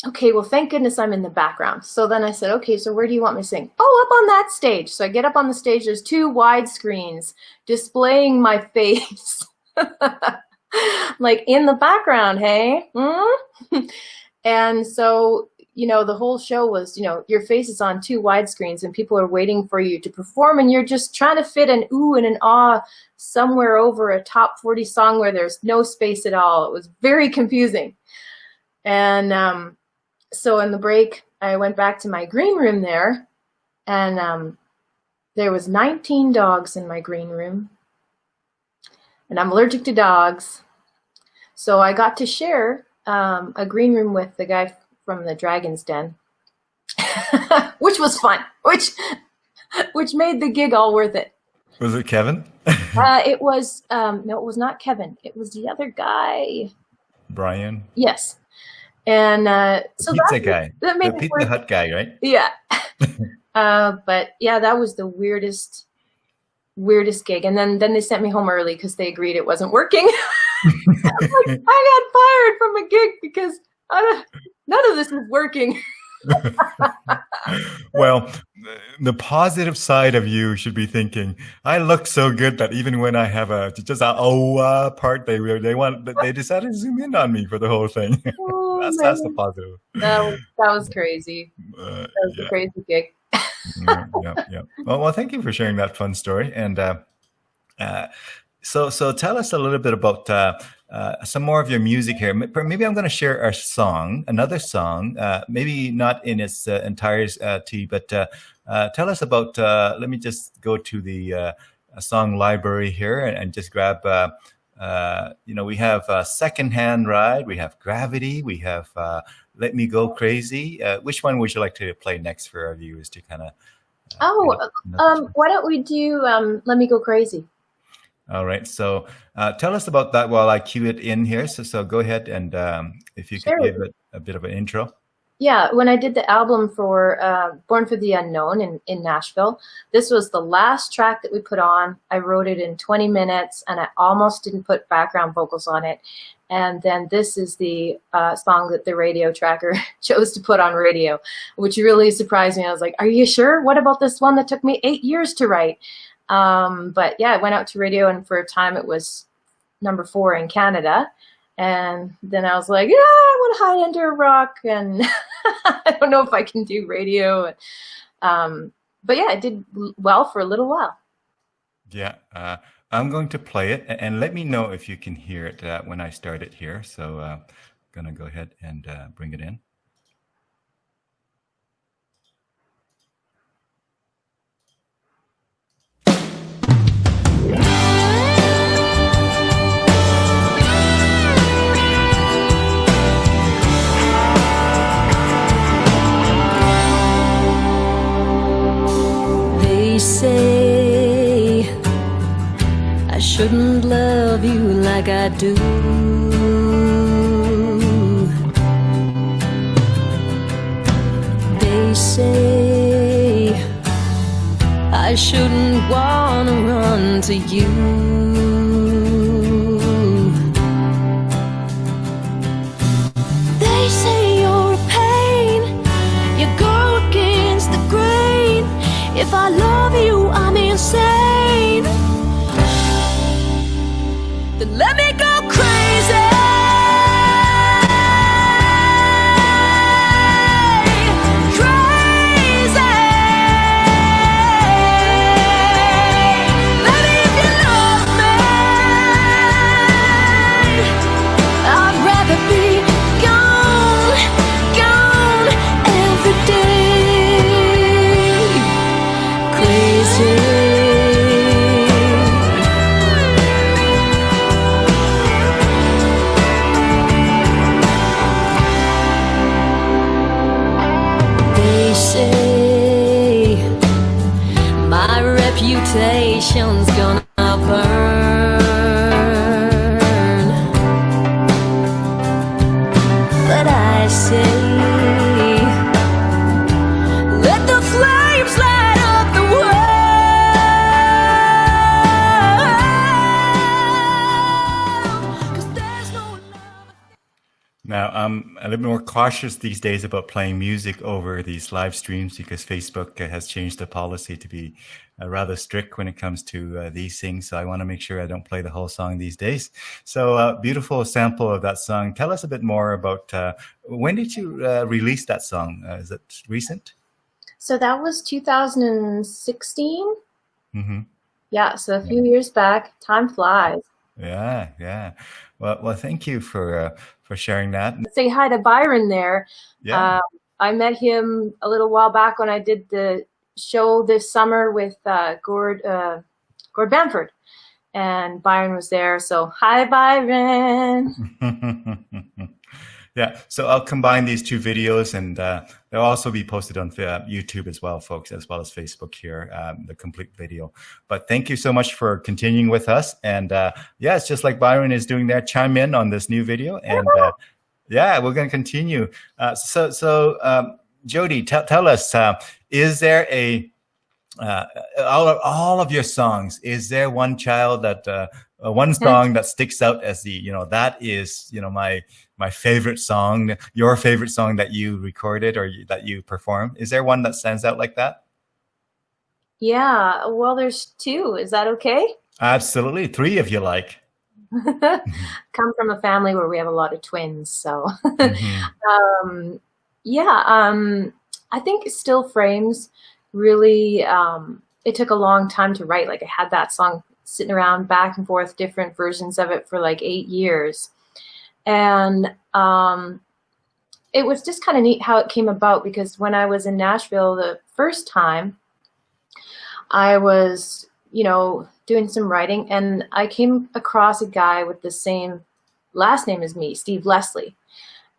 okay, well, thank goodness I'm in the background. So then I said, okay, so where do you want me to sing? Oh, up on that stage. So I get up on the stage. There's 2 wide screens displaying my face. Like in the background, hey? And so, you know, the whole show was, you know, your face is on 2 widescreens and people are waiting for you to perform, and you're just trying to fit an ooh and an ah somewhere over a top 40 song where there's no space at all. It was very confusing. And so in the break, I went back to my green room there, and there was 19 dogs in my green room, and I'm allergic to dogs. So I got to share a green room with the guy from the Dragon's Den, which was fun, which made the gig all worth it. Was it Kevin? It was, no, it was not Kevin. It was the other guy. Brian? Yes. And so Pizza guy. That made the Pizza Hut guy, right? Yeah. But yeah, that was the weirdest gig. And then they sent me home early because they agreed it wasn't working. I got fired from a gig because none of this was working. Well, the positive side of you should be thinking, I look so good that even when I have just a part, they decided to zoom in on me for the whole thing. Oh, that's the positive. That was crazy. That was a crazy gig. Yeah. Well, thank you for sharing that fun story. And so tell us a little bit about some more of your music here. Maybe I'm going to share another song, maybe not in its entirety, but tell us about, let me just go to the song library here and just grab we have Secondhand Ride, we have Gravity, we have Let Me Go Crazy. Which one would you like to play next for our viewers to kind of? Why don't we do Let Me Go Crazy? All right. So tell us about that while I cue it in here. So go ahead and if you could give it a bit of an intro. Yeah, when I did the album for Born for the Unknown in Nashville, this was the last track that we put on. I wrote it in 20 minutes, and I almost didn't put background vocals on it. And then this is the song that the radio tracker chose to put on radio, which really surprised me. I was like, are you sure? What about this one that took me 8 years to write? But yeah, I went out to radio, and for a time it was number 4 in Canada. And then I was like, yeah, I want to hide under a rock, and I don't know if I can do radio. But yeah, it did well for a little while. Yeah, I'm going to play it, and let me know if you can hear it when I start it here. So I'm going to go ahead and bring it in. Say I shouldn't love you like I do. They say I shouldn't wanna run to you. They say you're a pain, you go against the grain. If I love you, I'm insane. Then let me go crazy. Crazy. Baby, if you love me, I'd rather be gone, gone every day. Crazy. They say my reputation's gonna burn, but I say let the flames light up the world, 'cause there's no love. Now, I'm a little more cautious these days about playing music over these live streams because Facebook has changed the policy to be rather strict when it comes to these things. So I want to make sure I don't play the whole song these days. So beautiful sample of that song. Tell us a bit more about when did you release that song? Is it recent? So that was 2016. Mm-hmm. Yeah, so a few years back. Time flies. Yeah, yeah. Well, thank you for sharing that. Say hi to Byron there. Yeah. I met him a little while back when I did the show this summer with Gord Bamford, and Byron was there. So hi, Byron. Yeah, so I'll combine these two videos, and they'll also be posted on YouTube as well, folks, as well as Facebook here, the complete video. But thank you so much for continuing with us. And yeah, it's just like Byron is doing there, chime in on this new video. And yeah, we're going to continue. So Jodie, tell us, is there all of your songs, is there one child that one song that sticks out as the, that is, my favorite song, your favorite song that you recorded or that you performed? Is there one that stands out like that? Yeah, well, there's 2. Is that okay? Absolutely. 3 if you like. Come from a family where we have a lot of twins, so I think Still Frames really, it took a long time to write. Like I had that song sitting around back and forth, different versions of it for like 8 years. And it was just kind of neat how it came about, because when I was in Nashville the first time, I was doing some writing, and I came across a guy with the same last name as me, Steve Leslie.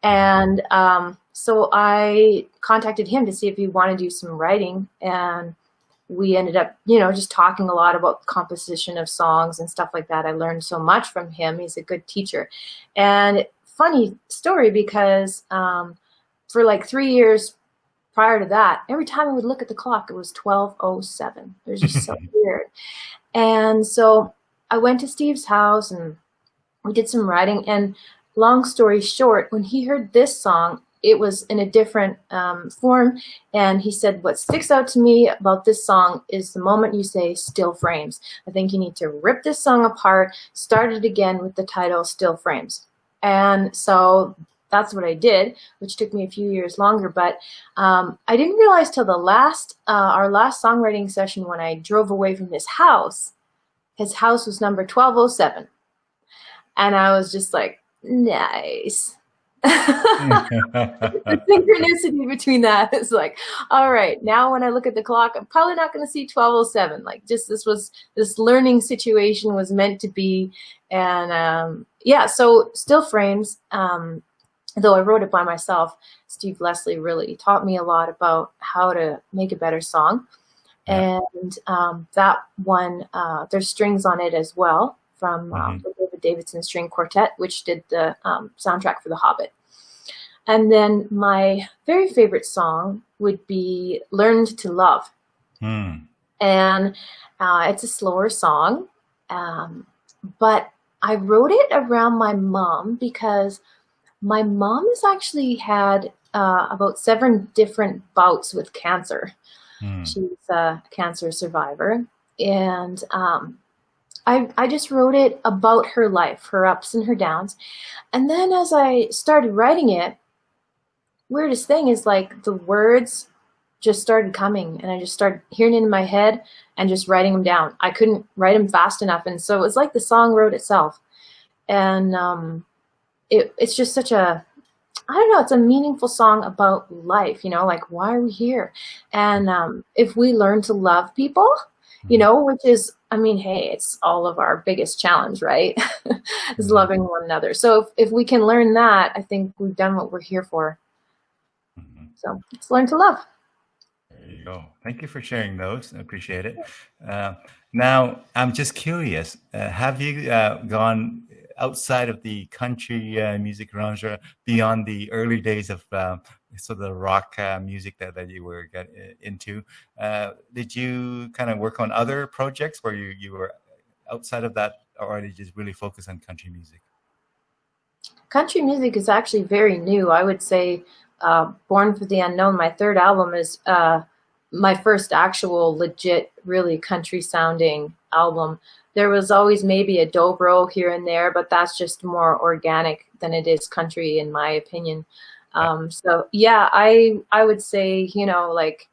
And so I contacted him to see if he wanted to do some writing, and we ended up, just talking a lot about composition of songs and stuff like that. I learned so much from him. He's a good teacher. And funny story, because for like 3 years prior to that, every time I would look at the clock, it was 12:07. It was just so weird. And so I went to Steve's house and we did some writing. And long story short, when he heard this song, it was in a different form. And he said, what sticks out to me about this song is the moment you say Still Frames. I think you need to rip this song apart, start it again with the title Still Frames. And so that's what I did, which took me a few years longer. But I didn't realize till our last songwriting session, when I drove away from his house was number 1207. And I was just like, nice. The synchronicity between that is like, all right, now when I look at the clock, I'm probably not going to see 1207. Like, just this learning situation was meant to be. And so Still Frames, though I wrote it by myself, Steve Leslie really taught me a lot about how to make a better song. Yeah. And that one, there's strings on it as well from the David Davidson String Quartet, which did the soundtrack for The Hobbit. And then my very favorite song would be Learned to Love. And it's a slower song, but I wrote it around my mom because my mom has actually had about 7 different bouts with cancer. She's a cancer survivor. And I just wrote it about her life, her ups and her downs. And then as I started writing it, weirdest thing is like the words just started coming, and I just started hearing it in my head and just writing them down. I couldn't write them fast enough. And so it was like the song wrote itself. And it's just such a, I don't know, it's a meaningful song about life, like why are we here? And if we learn to love people, which is, I mean, hey, it's all of our biggest challenge, right? is loving one another. So if we can learn that, I think we've done what we're here for. So let's learn to love. There you go. Thank you for sharing those. I appreciate it. Now, I'm just curious, have you gone outside of the country music genre beyond the early days of sort of the rock music that you were into? Did you kind of work on other projects where you were outside of that, or did you just really focus on country music? Country music is actually very new. I would say Born for the Unknown, my third album, is my first actual legit, really country sounding album. There was always maybe a dobro here and there, but that's just more organic than it is country, in my opinion. So yeah, I would say, like,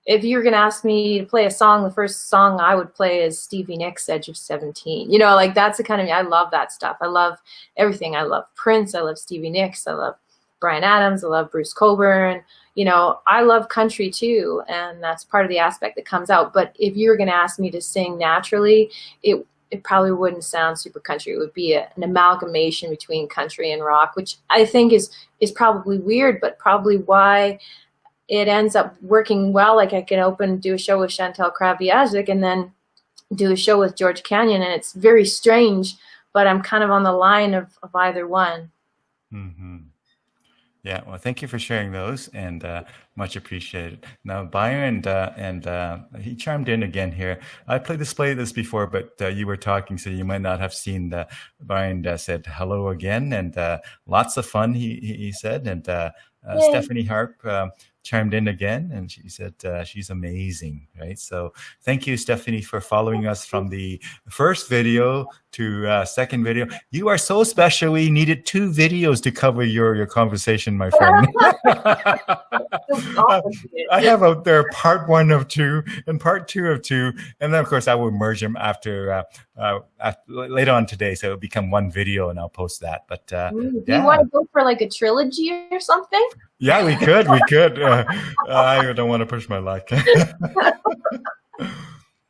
if you're going to ask me to play a song, the first song I would play is Stevie Nicks' Edge of 17. Like, that's the kind of, I love that stuff. I love everything. I love Prince. I love Stevie Nicks. I love Bryan Adams. I love Bruce Cockburn. I love country too, and that's part of the aspect that comes out. But if you were going to ask me to sing naturally, it probably wouldn't sound super country. It would be an amalgamation between country and rock, which I think is probably weird, but probably why it ends up working well. Like, I can do a show with Chantal Kreviazuk and then do a show with George Canyon, and it's very strange, but I'm kind of on the line of either one. Mm-hmm. Yeah, well, thank you for sharing those, and much appreciated. Now, Byron, and he chimed in again here. I played this before, but you were talking, so you might not have seen the Byron said hello again, and lots of fun, he said. And Stephanie Harp chimed in again, and she said she's amazing, right? So thank you, Stephanie, for following us from the first video to second video. You are so special. We needed 2 videos to cover your conversation, my friend. I have out there part 1 of 2 and part 2 of 2, and then of course I will merge them after later on today, so it'll become 1 video, and I'll post that. But do you want to go for like a trilogy or something? Yeah, we could. I don't want to push my luck.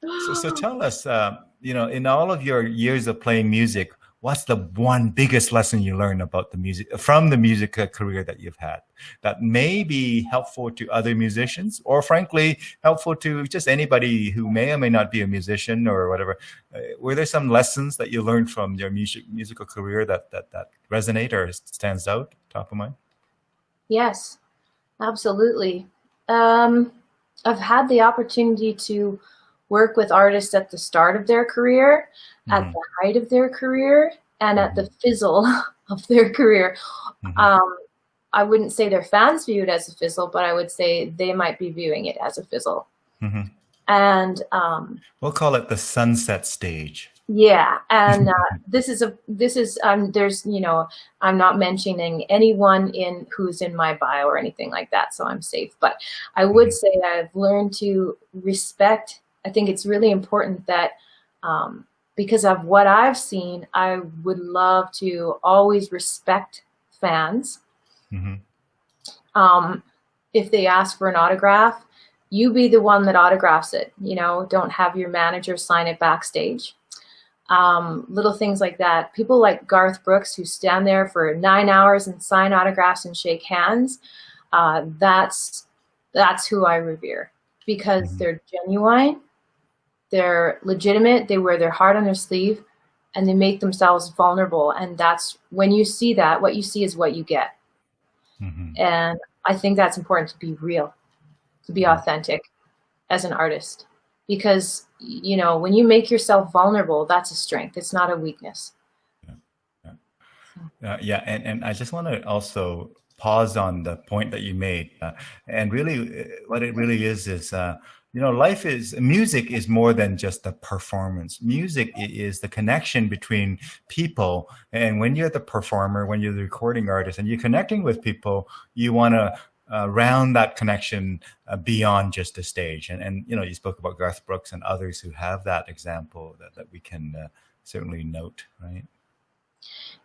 So tell us, in all of your years of playing music, what's the one biggest lesson you learned about the music from the music career that you've had that may be helpful to other musicians, or frankly, helpful to just anybody who may or may not be a musician or whatever? Were there some lessons that you learned from your musical career that resonate or stands out top of mind? Yes, absolutely. I've had the opportunity to work with artists at the start of their career, at Mm-hmm. the height of their career, and at Mm-hmm. the fizzle of their career. Mm-hmm. I wouldn't say their fans view it as a fizzle, but I would say they might be viewing it as a fizzle. Mm-hmm. And We'll call it the sunset stage. yeah, and there's, I'm not mentioning anyone who's in my bio or anything like that, so I'm safe. But I would say I've learned to respect. I think it's really important that because of what I've seen, I would love to always respect fans. Mm-hmm. If they ask for an autograph, you be the one that autographs it. Don't have your manager sign it backstage. Little things like that. People like Garth Brooks, who stand there for 9 hours and sign autographs and shake hands. That's who I revere, because Mm-hmm. they're genuine, they're legitimate, they wear their heart on their sleeve, and they make themselves vulnerable. And that's when you see that, what you see is what you get. Mm-hmm. And I think that's important, to be real, to be authentic as an artist. Because, when you make yourself vulnerable, that's a strength. It's not a weakness. Yeah, and I just want to also pause on the point that you made, and really, what it really is, music is more than just a performance. Music is the connection between people, and when you're the performer, when you're the recording artist, and you're connecting with people, you want to round that connection beyond just the stage. And you spoke about Garth Brooks and others who have that example that we can certainly note, right?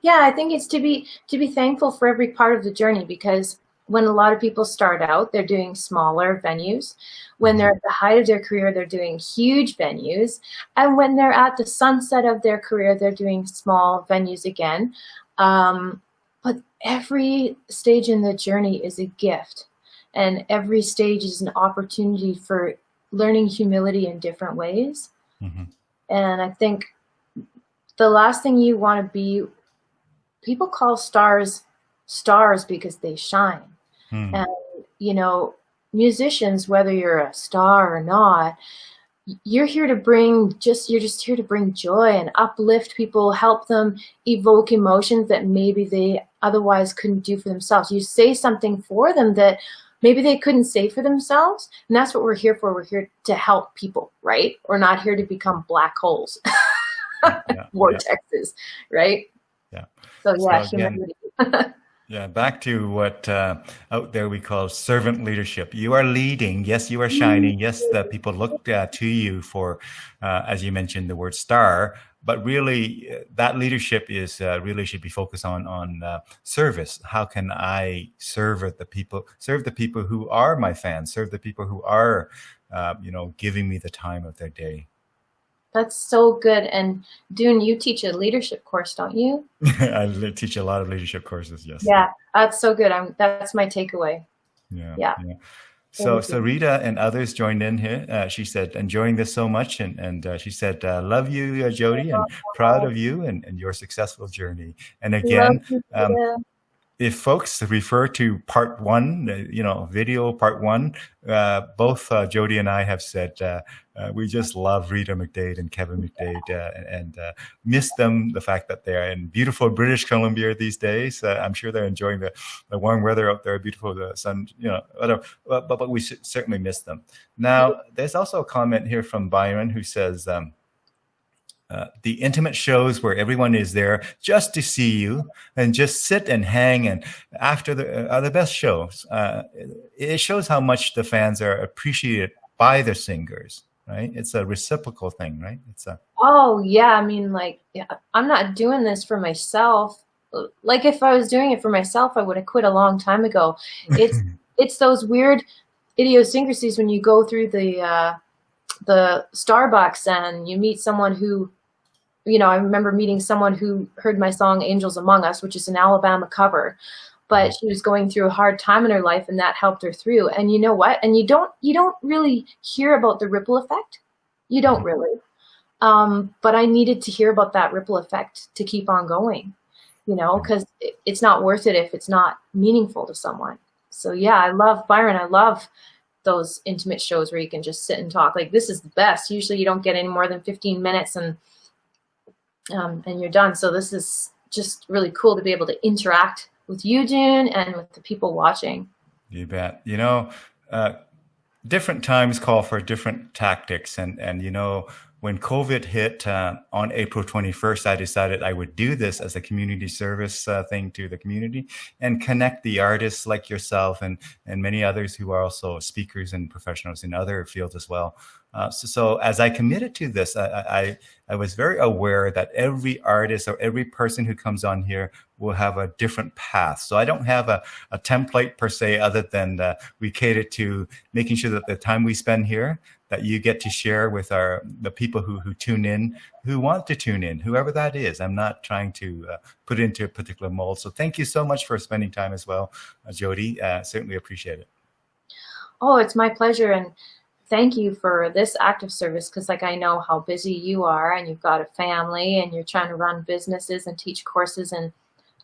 Yeah, I think it's to be thankful for every part of the journey, because when a lot of people start out, they're doing smaller venues. When they're at the height of their career, they're doing huge venues. And when they're at the sunset of their career, they're doing small venues again. But every stage in the journey is a gift. And every stage is an opportunity for learning humility in different ways. Mm-hmm. And I think the last thing you want to be, people call stars because they shine. Mm-hmm. And, musicians, whether you're a star or not, you're just here to bring joy and uplift people, help them evoke emotions that maybe they otherwise couldn't do for themselves. You say something for them that maybe they couldn't say for themselves. And that's what we're here for. We're here to help people, right? We're not here to become black holes, vortexes, right? Yeah. So yeah, So again, humility. yeah, back to what out there we call servant leadership. You are leading. Yes, you are shining. Yes, the people look to you for, as you mentioned, the word star. But really, that leadership is really should be focused on service. How can I serve the people who are my fans, serve the people who are, giving me the time of their day. That's so good. And Dune, you teach a leadership course, don't you? I teach a lot of leadership courses. Yes. Yeah, that's so good. That's my takeaway. Yeah. So Rita and others joined in here. She said, enjoying this so much. And she said, love you, Jodie, and proud of you and your successful journey. And again, if folks refer to part one, video part one, both Jodie and I have said we just love Rita McDade and Kevin McDade and miss them, the fact that they're in beautiful British Columbia these days. I'm sure they're enjoying the warm weather out there, beautiful the sun, whatever. But we certainly miss them. Now, there's also a comment here from Byron who says, the intimate shows where everyone is there just to see you and just sit and hang and after are the best shows. It shows how much the fans are appreciated by the singers, right? It's a reciprocal thing, right? Oh yeah, I mean, I'm not doing this for myself. Like if I was doing it for myself, I would have quit a long time ago. It's those weird idiosyncrasies when you go through the the Starbucks and you meet someone who, you know, I remember meeting someone who heard my song Angels Among Us, which is an Alabama cover, but she was going through a hard time in her life and that helped her through. And you know what? And you don't really hear about the ripple effect. You don't really. But I needed to hear about that ripple effect to keep on going, you know, because it's not worth it if it's not meaningful to someone. So yeah, I love Byron. I love those intimate shows where you can just sit and talk. Like, this is the best. Usually you don't get any more than 15 minutes and you're done. So this is just really cool to be able to interact with you, Dune, and with the people watching. You bet. You know, different times call for different tactics. And you know, when COVID hit on April 21st, I decided I would do this as a community service thing to the community and connect the artists like yourself and many others who are also speakers and professionals in other fields as well. So as I committed to this, I was very aware that every artist or every person who comes on here will have a different path. So I don't have a template per se, other than we cater to making sure that the time we spend here, that you get to share with the people who tune in, who want to tune in, whoever that is. I'm not trying to put it into a particular mold. So thank you so much for spending time as well, Jodie. Certainly appreciate it. Oh, it's my pleasure. And thank you for this act of service, because like I know how busy you are and you've got a family and you're trying to run businesses and teach courses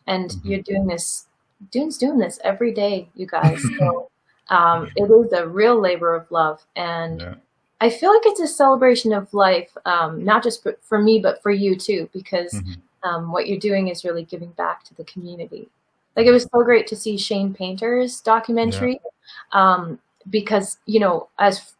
and you're doing this. Dune's doing this every day, you guys. So it is a real labor of love. And I feel like it's a celebration of life, not just for me, but for you too, because what you're doing is really giving back to the community. Like, it was so great to see Shane Painter's documentary, because, you know, as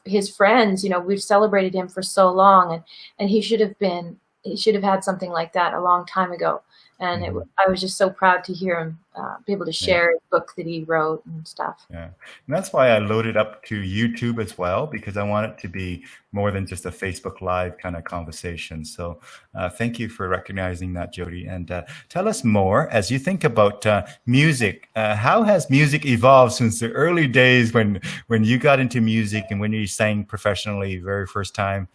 his friends, you know, we've celebrated him for so long, and he should have had something like that a long time ago. And I was just so proud to hear him be able to share his book that he wrote and stuff. Yeah, and that's why I loaded up to YouTube as well, because I want it to be more than just a Facebook Live kind of conversation. So thank you for recognizing that, Jodie. And tell us more, as you think about music. How has music evolved since the early days when you got into music and when you sang professionally very first time?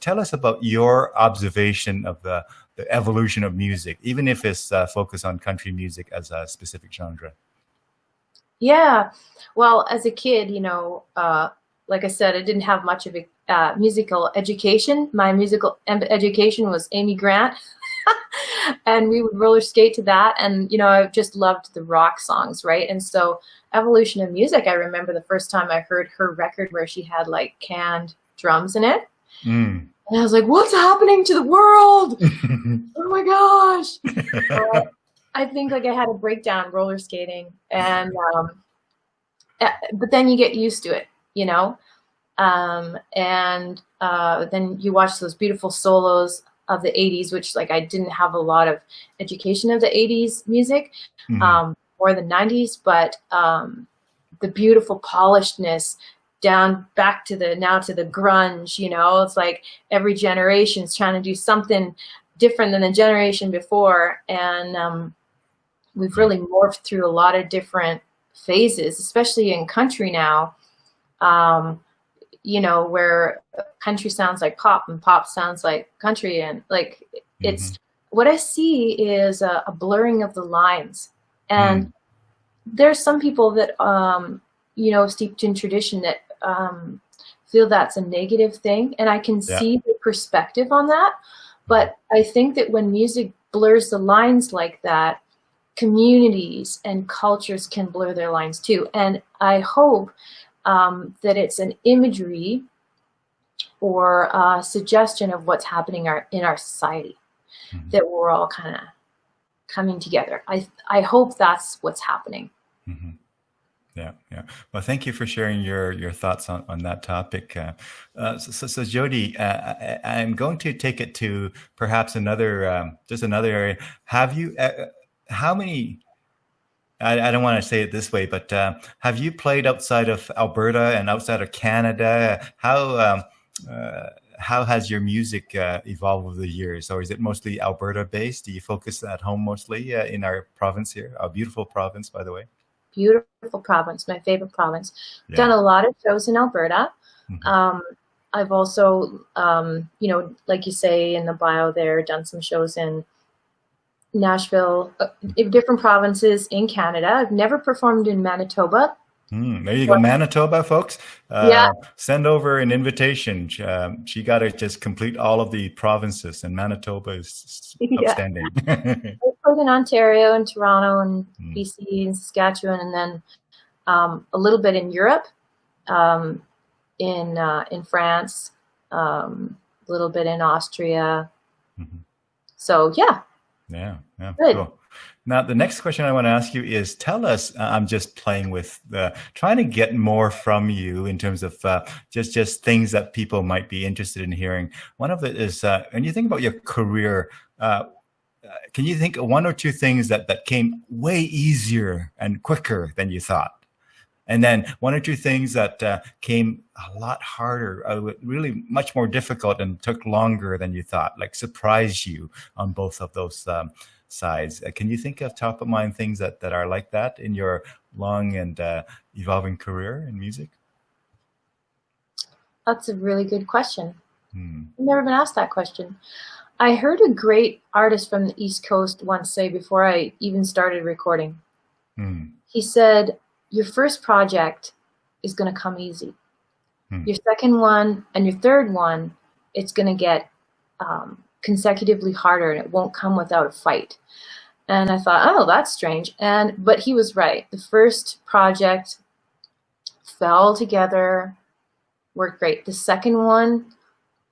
Tell us about your observation of the evolution of music, even if it's focused on country music as a specific genre. Yeah, well, as a kid, you know, like I said, I didn't have much of a musical education. My musical education was Amy Grant, and we would roller skate to that. And, you know, I just loved the rock songs, right? And so evolution of music, I remember the first time I heard her record where she had like canned drums in it. And I was like, what's happening to the world? Oh my gosh. I think like I had a breakdown roller skating, and but then you get used to it, you know, and then you watch those beautiful solos of the 80s, which like I didn't have a lot of education of the 80s music, or the 90s, but the beautiful polishedness down back to the grunge, you know. It's like every generation's trying to do something different than the generation before, and we've really morphed through a lot of different phases, especially in country now, you know, where country sounds like pop and pop sounds like country, and like it's what I see is a blurring of the lines. And there's some people that you know, steeped in tradition that feel that's a negative thing, and I can see the perspective on that. But I think that when music blurs the lines like that, communities and cultures can blur their lines too. And I hope that it's an imagery or a suggestion of what's happening in our society, that we're all kind of coming together. I hope that's what's happening. Yeah. Well, thank you for sharing your thoughts on that topic. So Jodie, I'm going to take it to perhaps another area. Have you? How many? I don't want to say it this way, but have you played outside of Alberta and outside of Canada? How has your music evolved over the years, or is it mostly Alberta based? Do you focus at home mostly in our province here, a beautiful province, by the way? Beautiful province, my favorite province. Done a lot of shows in Alberta. I've also, like you say in the bio there, done some shows in Nashville, in different provinces in Canada. I've never performed in Manitoba. There you go, Manitoba, folks. Yeah. Send over an invitation. She got to just complete all of the provinces, and Manitoba is outstanding. I played in Ontario and Toronto and BC and Saskatchewan, and then a little bit in Europe, in France, a little bit in Austria. So yeah. Yeah. Good. Cool. Now, the next question I want to ask you is, tell us, I'm just playing with trying to get more from you in terms of just things that people might be interested in hearing. One of it is, when you think about your career, can you think of one or two things that came way easier and quicker than you thought? And then one or two things that came a lot harder, really much more difficult and took longer than you thought, like surprised you on both of those sides. Can you think of top of mind things that are like that in your long and evolving career in music? That's a really good question. I've never been asked that question. I heard a great artist from the East Coast once say before I even started recording, he said, your first project is going to come easy. Your second one and your third one, it's going to get consecutively harder, and it won't come without a fight. And I thought, oh, that's strange. But he was right. The first project fell together, worked great. The second one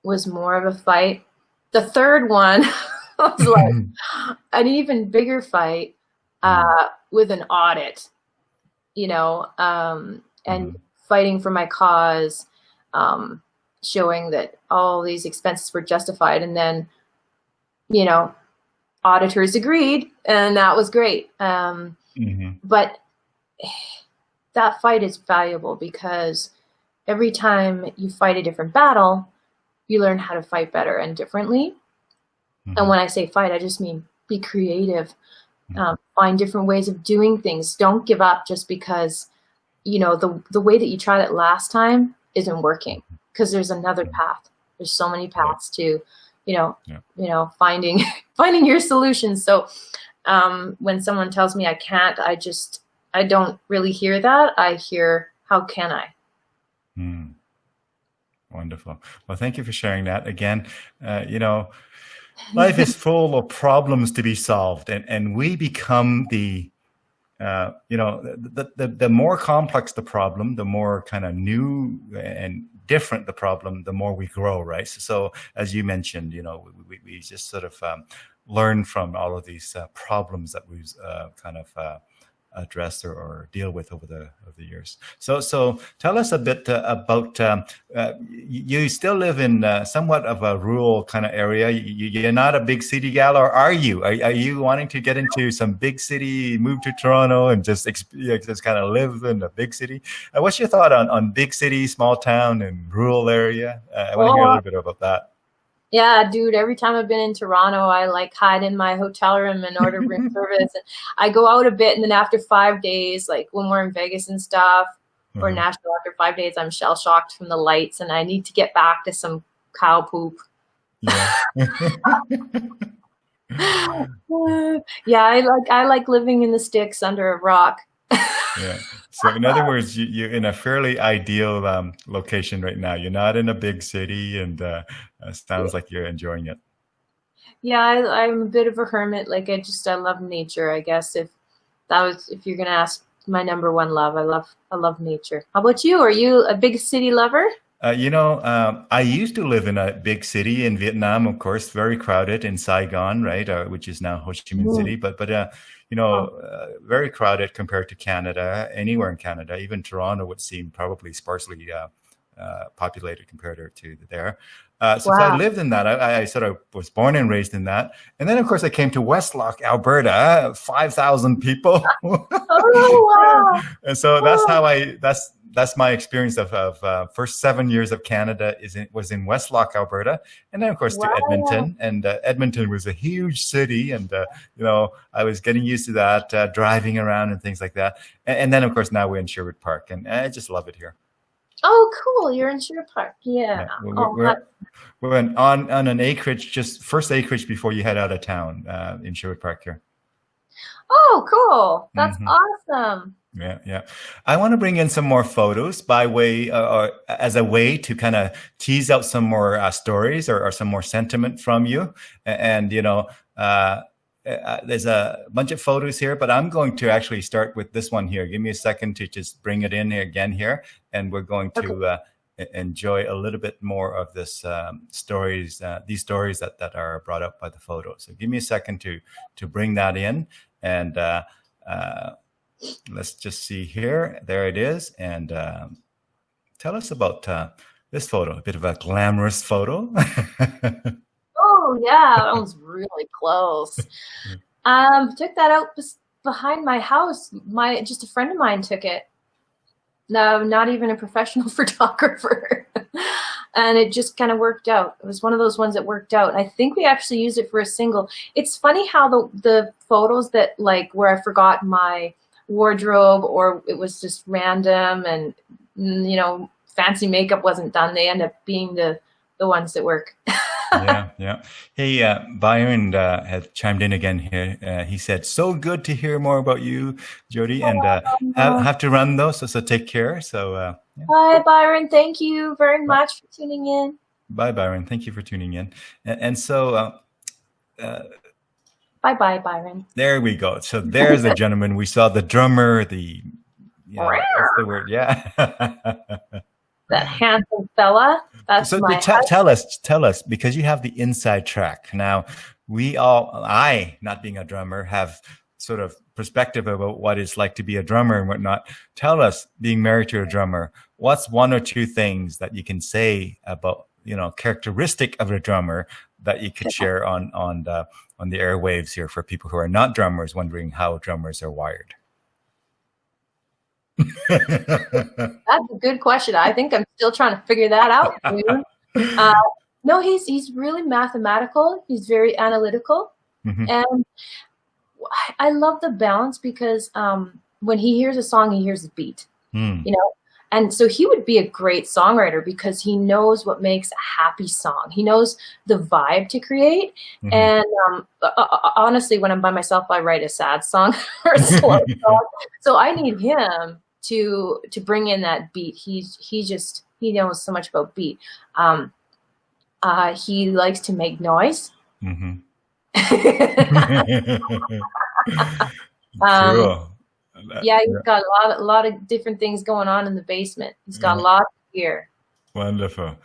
was more of a fight. The third one was like an even bigger fight with an audit, and fighting for my cause, showing that all these expenses were justified. And then, auditors agreed, and that was great. But that fight is valuable because every time you fight a different battle, you learn how to fight better and differently. And when I say fight, I just mean be creative, find different ways of doing things. Don't give up just because, the way that you tried it last time isn't working, because there's another path. There's so many paths to, finding your solutions. So when someone tells me I can't, I don't really hear that. I hear, how can I? Wonderful. Well, thank you for sharing that. Again, life is full of problems to be solved, and we become the more complex the problem, the more kind of new and different the problem, the more we grow, right? So as you mentioned, we just sort of learn from all of these problems that we've kind of addressed or deal with over the years. So tell us a bit about, you still live in somewhat of a rural kind of area. You're not a big city gal, or are you? Are you wanting to get into some big city, move to Toronto and just kind of live in a big city? What's your thought on big city, small town and rural area? I want to hear a little bit about that. Yeah, dude, every time I've been in Toronto, I hide in my hotel room and order room service. And I go out a bit, and then after 5 days, like when we're in Vegas and stuff, or Nashville, after 5 days, I'm shell shocked from the lights, and I need to get back to some cow poop. Yeah. Yeah, I like living in the sticks under a rock. Yeah. So in other words, you're in a fairly ideal location right now. You're not in a big city, and sounds like you're enjoying it. Yeah, I'm a bit of a hermit. I love nature, I guess. If you're gonna ask my number one love, I love nature. How about you? Are you a big city lover? I used to live in a big city in Vietnam, of course, very crowded, in Saigon, right, which is now Ho Chi Minh City. But very crowded compared to Canada, anywhere in Canada. Even Toronto would seem probably sparsely populated compared to there. So I lived in that. I sort of was born and raised in that. And then, of course, I came to Westlock, Alberta, 5,000 people. Oh, wow. And so that's my experience of first 7 years of Canada was in Westlock, Alberta, and then of course to Edmonton. And Edmonton was a huge city, and I was getting used to that, driving around and things like that. And then of course now we're in Sherwood Park, and I just love it here. Oh, cool. You're in Sherwood Park. Yeah. Yeah, Oh, we're on an acreage, just first acreage before you head out of town in Sherwood Park here. oh, cool. That's Hmm. awesome. Yeah, yeah. I want to bring in some more photos by way or as a way to kind of tease out some more stories or some more sentiment from you. And, there's a bunch of photos here, but I'm going to actually start with this one here. Give me a second to just bring it in here again here. And we're going Okay. to enjoy a little bit more of this stories, these stories that are brought up by the photo. So give me a second to bring that in. And, let's just see here. There it is. And tell us about this photo, a bit of a glamorous photo. Oh, yeah. That one's really close. Took that out behind my house. Just a friend of mine took it. No, not even a professional photographer. And it just kind of worked out. It was one of those ones that worked out. I think we actually used it for a single. It's funny how the photos that like where I forgot my wardrobe or it was just random and fancy makeup wasn't done, they end up being the ones that work. Yeah, yeah. Hey, Byron had chimed in again here. He said, "So good to hear more about you, Jodie." And have to run though, so take care. So, yeah. Bye, Byron. Thank you very much for tuning in. Bye, Byron. Thank you for tuning in. And so, bye, Byron. There we go. So there's the gentleman. We saw the drummer. What's the word? Yeah. That handsome fella. That's so my tell us, because you have the inside track. Now, I, not being a drummer, have sort of perspective about what it's like to be a drummer and whatnot. Tell us, being married to a drummer, what's one or two things that you can say about, characteristic of a drummer that you could share on the airwaves here for people who are not drummers, wondering how drummers are wired? That's a good question. I think I'm still trying to figure that out. No, he's really mathematical. He's very analytical, and I love the balance because when he hears a song, he hears a beat. And so he would be a great songwriter because he knows what makes a happy song. He knows the vibe to create. And honestly, when I'm by myself, I write a sad song or a slow song. So I need him to bring in that beat. He knows so much about beat. He likes to make noise. Cool. Yeah, he's got a lot of different things going on in the basement. He's got a lot of gear. Wonderful.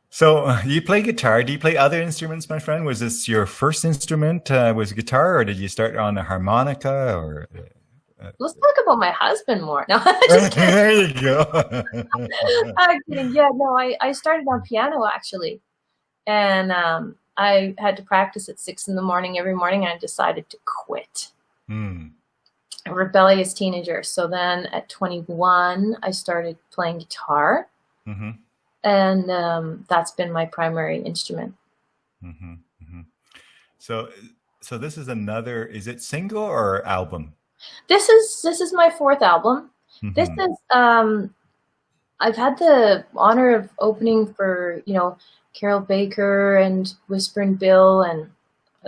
So you play guitar. Do you play other instruments, my friend? Was this your first instrument? Was guitar, or did you start on a harmonica? Or let's talk about my husband more. No, there you go. I'm kidding. Yeah, no, I started on piano actually, and I had to practice at 6 a.m. every morning. And I decided to quit. A rebellious teenager. So then at 21, I started playing guitar, and that's been my primary instrument. So this is another. Is it single or album? This is my 4th album. This is I've had the honor of opening for Carroll Baker and Whisperin Bill and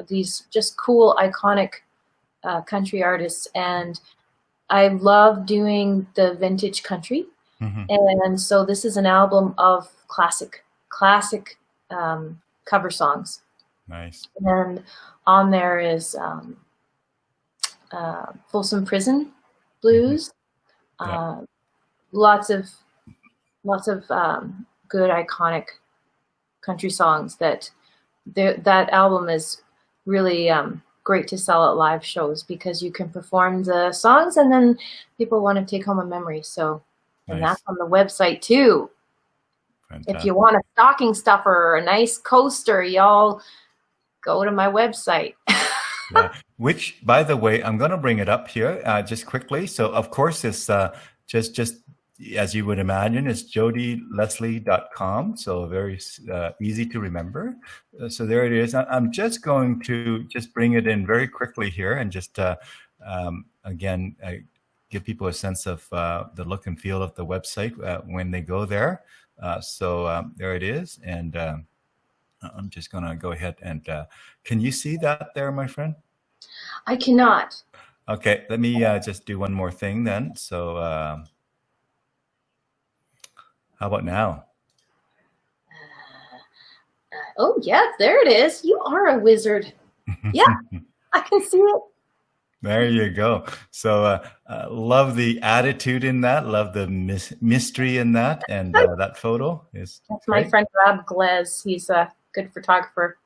these just cool iconic country artists, and I love doing the vintage country, and so this is an album of classic cover songs. Nice. And on there is Folsom Prison Blues, lots of good iconic country songs. That album is really great to sell at live shows because you can perform the songs and then people want to take home a memory. So, and that's on the website too. Fantastic. If you want a stocking stuffer or a nice coaster, y'all go to my website. Which, by the way, I'm going to bring it up here just quickly. So, of course, it's just as you would imagine, it's jodieleslie.com. So very easy to remember. So there it is. I'm just going to bring it in very quickly here and just, again, give people a sense of the look and feel of the website when they go there. So there it is. And I'm just going to go ahead and can you see that there, my friend? I cannot. Okay, let me just do one more thing then. So how about now? Oh, yeah, there it is. You are a wizard. Yeah, I can see it. There you go. So love the attitude in that, love the mystery in that, and that photo is That's great. my friend Rob Glez. He's a good photographer.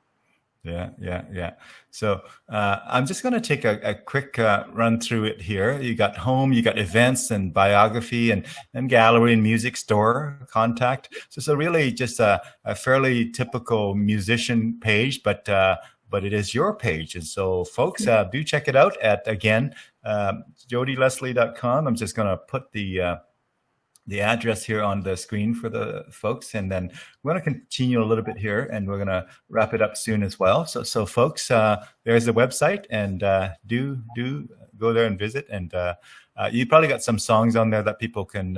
Yeah. So I'm just going to take a quick run through it here. You got home, you got events and biography and gallery and music store contact. So really just a fairly typical musician page, but it is your page. And so folks, do check it out at, again, jodieleslie.com. I'm just going to put the address here on the screen for the folks, and then we're going to continue a little bit here, and we're going to wrap it up soon as well. So folks, there's the website, and do go there and visit. And you probably got some songs on there that people can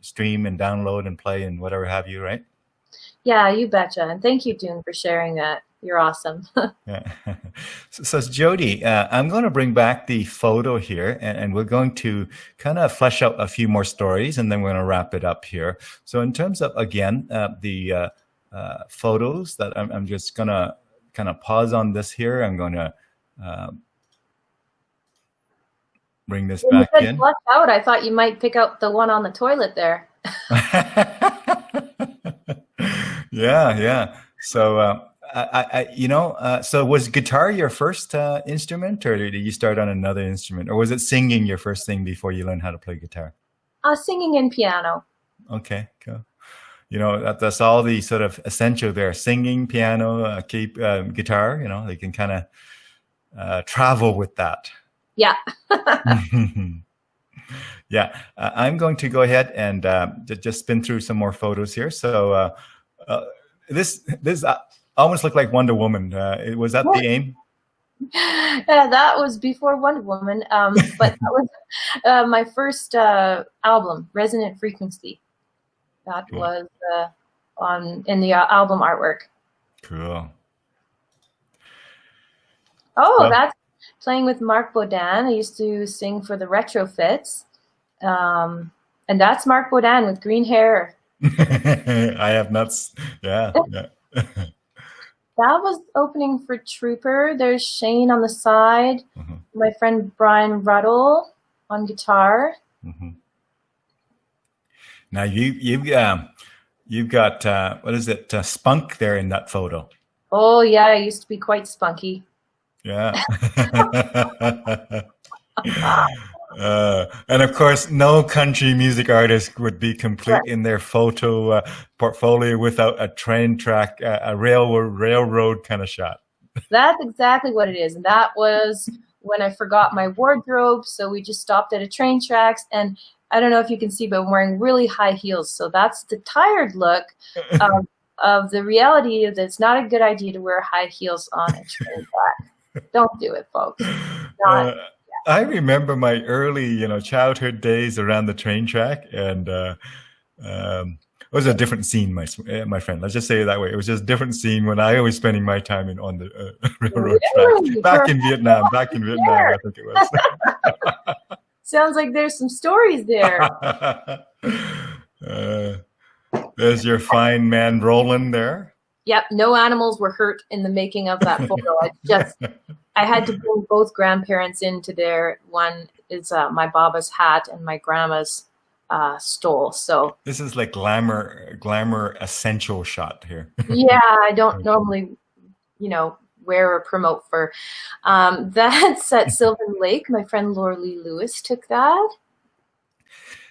stream and download and play and whatever have you, right? Yeah, you betcha. And thank you, Dune, for sharing that. You're awesome. Yeah. So Jodie, I'm going to bring back the photo here, and we're going to kind of flesh out a few more stories, and then we're going to wrap it up here. So in terms of, again, the photos that I'm just going to kind of pause on this here. I'm going to bring this back in. Flush out. I thought you might pick out the one on the toilet there. Yeah. So so was guitar your first instrument, or did you start on another instrument, or was it singing your first thing before you learned how to play guitar? Singing and piano. Okay, cool. That's all the sort of essential there: singing, piano, guitar. They can kind of travel with that. Yeah. Yeah, I'm going to go ahead and just spin through some more photos here. So this almost looked like Wonder Woman. Was that the aim? Yeah, that was before Wonder Woman, but that was my first album, Resonant Frequency. That cool. was in the album artwork. Cool. Oh, that's playing with Mark Baudin. I used to sing for the Retrofits, and that's Mark Baudin with green hair. I have nuts. Yeah. That was opening for Trooper. There's Shane on the side. Mm-hmm. My friend Brian Ruddle on guitar. Mm-hmm. Now you've got what is it? Spunk there in that photo. Oh yeah, I used to be quite spunky. Yeah. And of course, no country music artist would be complete in their photo portfolio without a train track, a railroad kind of shot. That's exactly what it is. And that was when I forgot my wardrobe. So we just stopped at a train tracks. And I don't know if you can see, but I'm wearing really high heels. So that's the tired look of the reality that it's not a good idea to wear high heels on a train track. Don't do it, folks. I remember my early, childhood days around the train track, and it was a different scene, my friend. Let's just say it that way. It was just a different scene when I was spending my time on the railroad track. Back in Vietnam, I think it was. Sounds like there's some stories there. There's your fine man Roland there. Yep, no animals were hurt in the making of that photo. I had to bring both grandparents into there. One is my Baba's hat and my grandma's stole. So this is like glamour essential shot here. Yeah, I don't normally, wear or promote for. That's at Sylvan Lake. My friend Laura Lee Lewis took that.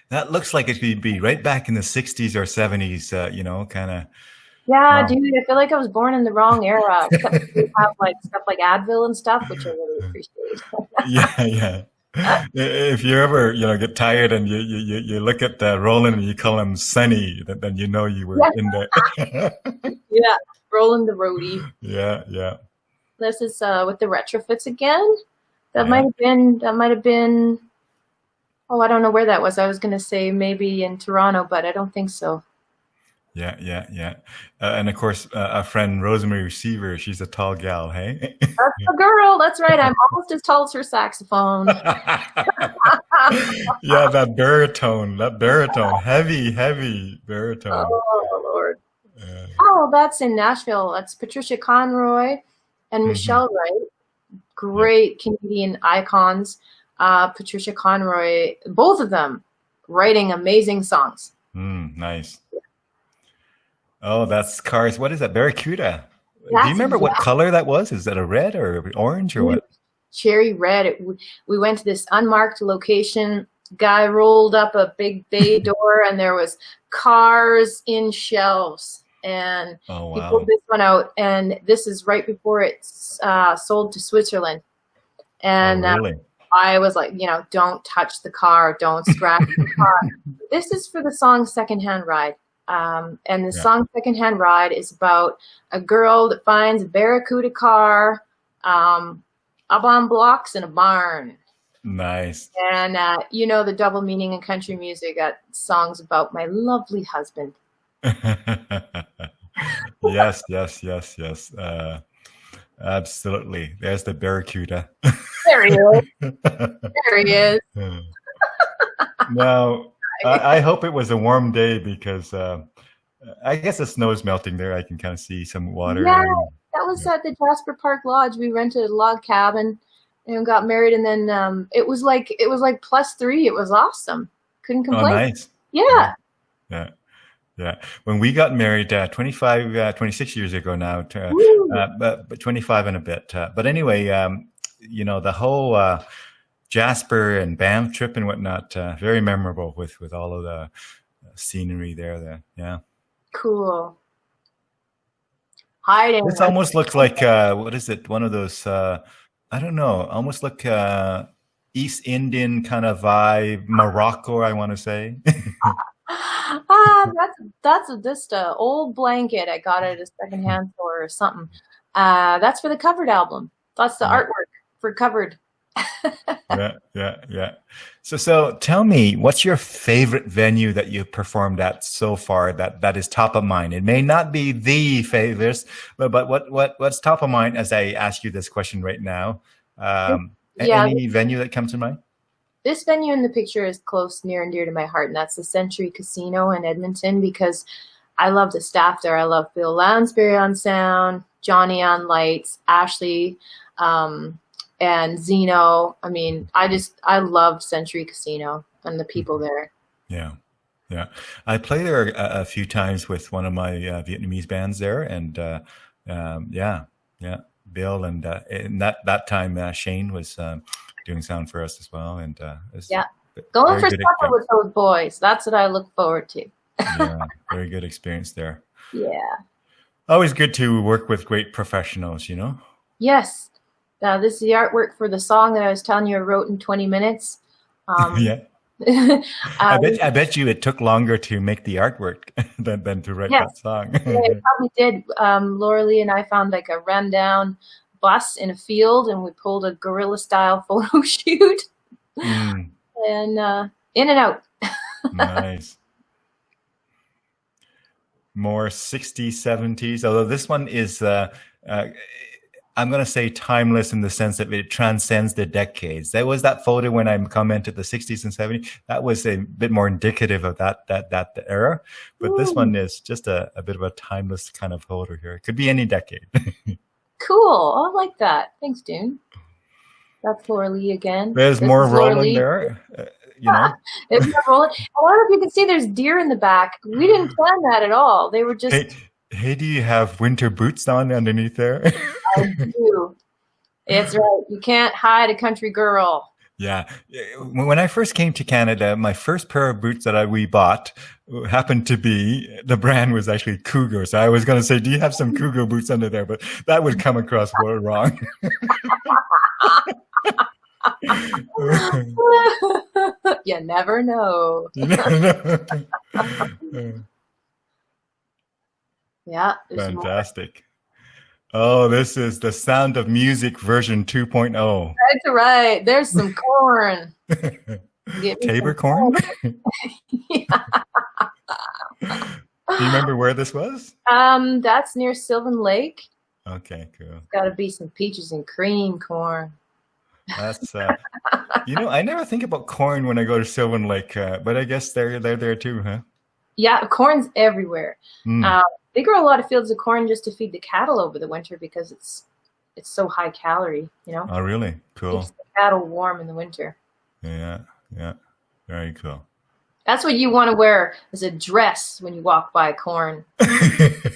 That looks like it could be right back in the 60s or 70s, kind of. Yeah, dude, I feel like I was born in the wrong era. Except we have stuff like Advil and stuff, which I really appreciate. Yeah. If you ever, get tired and you look at Roland and you call him Sonny, then you know you were in there. Yeah, Roland the roadie. Yeah. This is with the Retrofits again. That might have been Oh, I don't know where that was. I was going to say maybe in Toronto, but I don't think so. Yeah, yeah, yeah. And of course, our friend Rosemary Receiver, she's a tall gal, hey? That's the girl. That's right. I'm almost as tall as her saxophone. Yeah, that baritone, heavy baritone. Oh, Lord. Uh, Oh, that's in Nashville. That's Patricia Conroy and mhm. Michelle Wright. Yeah. Great Canadian icons. Patricia Conroy, both of them writing amazing songs. Nice. Oh, that's cars. What is that? Barracuda. Do you That's remember what color that was? Is that a red or orange or what? cherry red. We went to this unmarked location. Guy rolled up a big bay door, and there was cars in shelves. And Oh, he pulled wow. this one out, and this is right before it's sold to Switzerland. Oh, And really? I was like, don't touch the car, don't scratch the car. This is for the song Secondhand Ride. And the Yeah. song Secondhand Ride is about a girl that finds a Barracuda car up on blocks in a barn. Nice. And the double meaning in country music. Got songs about my lovely husband. Yes, yes, yes, yes. Absolutely. There's the Barracuda. There he is. There he is. Now, I hope it was a warm day because I guess the snow is melting there. I can kind of see some water. Yeah, And, that was yeah. at the Jasper Park Lodge. We rented a log cabin and got married, and then it was like +3. It was awesome. Couldn't Oh, complain. nice. Yeah, Yeah. yeah, yeah. When we got married 26 years ago now, Woo. but 25 and a bit. But anyway, the whole Jasper and Banff trip and whatnot, very memorable with all of the scenery there. Yeah. Cool. Hiding. This almost looks like what is it? One of those I don't know, almost like East Indian kind of vibe, Morocco, I want to say. That's just a old blanket I got at a secondhand store or something. That's for the covered album. That's the Yeah, artwork for covered. yeah. So tell me, what's your favorite venue that you've performed at so far that is top of mind? It may not be the favorite, but what's top of mind as I ask you this question right now? Yeah, Any venue that comes to mind? this venue in the picture is close, near and dear to my heart, and that's the Century Casino in Edmonton because I love the staff there. I love Bill Lansbury on sound, Johnny on lights, Ashley, and Zeno. I mean, I love Century Casino and the people there. Yeah. Yeah, I played there a few times with one of my Vietnamese bands there, and yeah, Bill and that time Shane was doing sound for us as well, and it was Yeah. a Going very for good supper experience. with those boys. That's what I look forward to. Yeah, very good experience there. Yeah. Always good to work with great professionals, you know. Yes. This is the artwork for the song that I was telling you I wrote in 20 minutes. Um, Yeah, uh, I bet you it took longer to make the artwork than to write that yes, song. yeah, it probably did. Laura Lee and I found like a rundown bus in a field, and we pulled a guerrilla style photo shoot, Mm, and in and out. nice. More 60s, 70s, although this one is uh, I'm going to say timeless in the sense that it transcends the decades. There was that photo when I commented the 60s and 70s. That was a bit more indicative of that era. But this Ooh, one is just a bit of a timeless kind of photo here. It could be any decade. cool. I like that. Thanks, Dune. That's Laura Lee again. There's This more is Laura rolling Lee. there, you know. It's not rolling. I don't know if you can see there's deer in the back. We didn't plan that at all. They were just, Hey, do you have winter boots on underneath there? I do. It's right. You can't hide a country girl. Yeah. When I first came to Canada, my first pair of boots that we bought happened to be, the brand was actually Cougar. So I was going to say, do you have some Cougar boots under there? But that would come across wrong. You never know. Yeah, there's more. Fantastic. Oh, this is the Sound of Music version 2.0. That's right. There's some corn. Get me Tabor some corn? corn. Yeah. Do you remember where this was? That's near Sylvan Lake. Okay, cool. Got to be some peaches and cream corn. That's I never think about corn when I go to Sylvan Lake, but I guess they're there too, huh? Yeah, corn's everywhere. Mm. They grow a lot of fields of corn just to feed the cattle over the winter because it's so high calorie, Oh, really? Cool. Keeps the cattle warm in the winter. Yeah, very cool. That's what you want to wear as a dress when you walk by corn. That's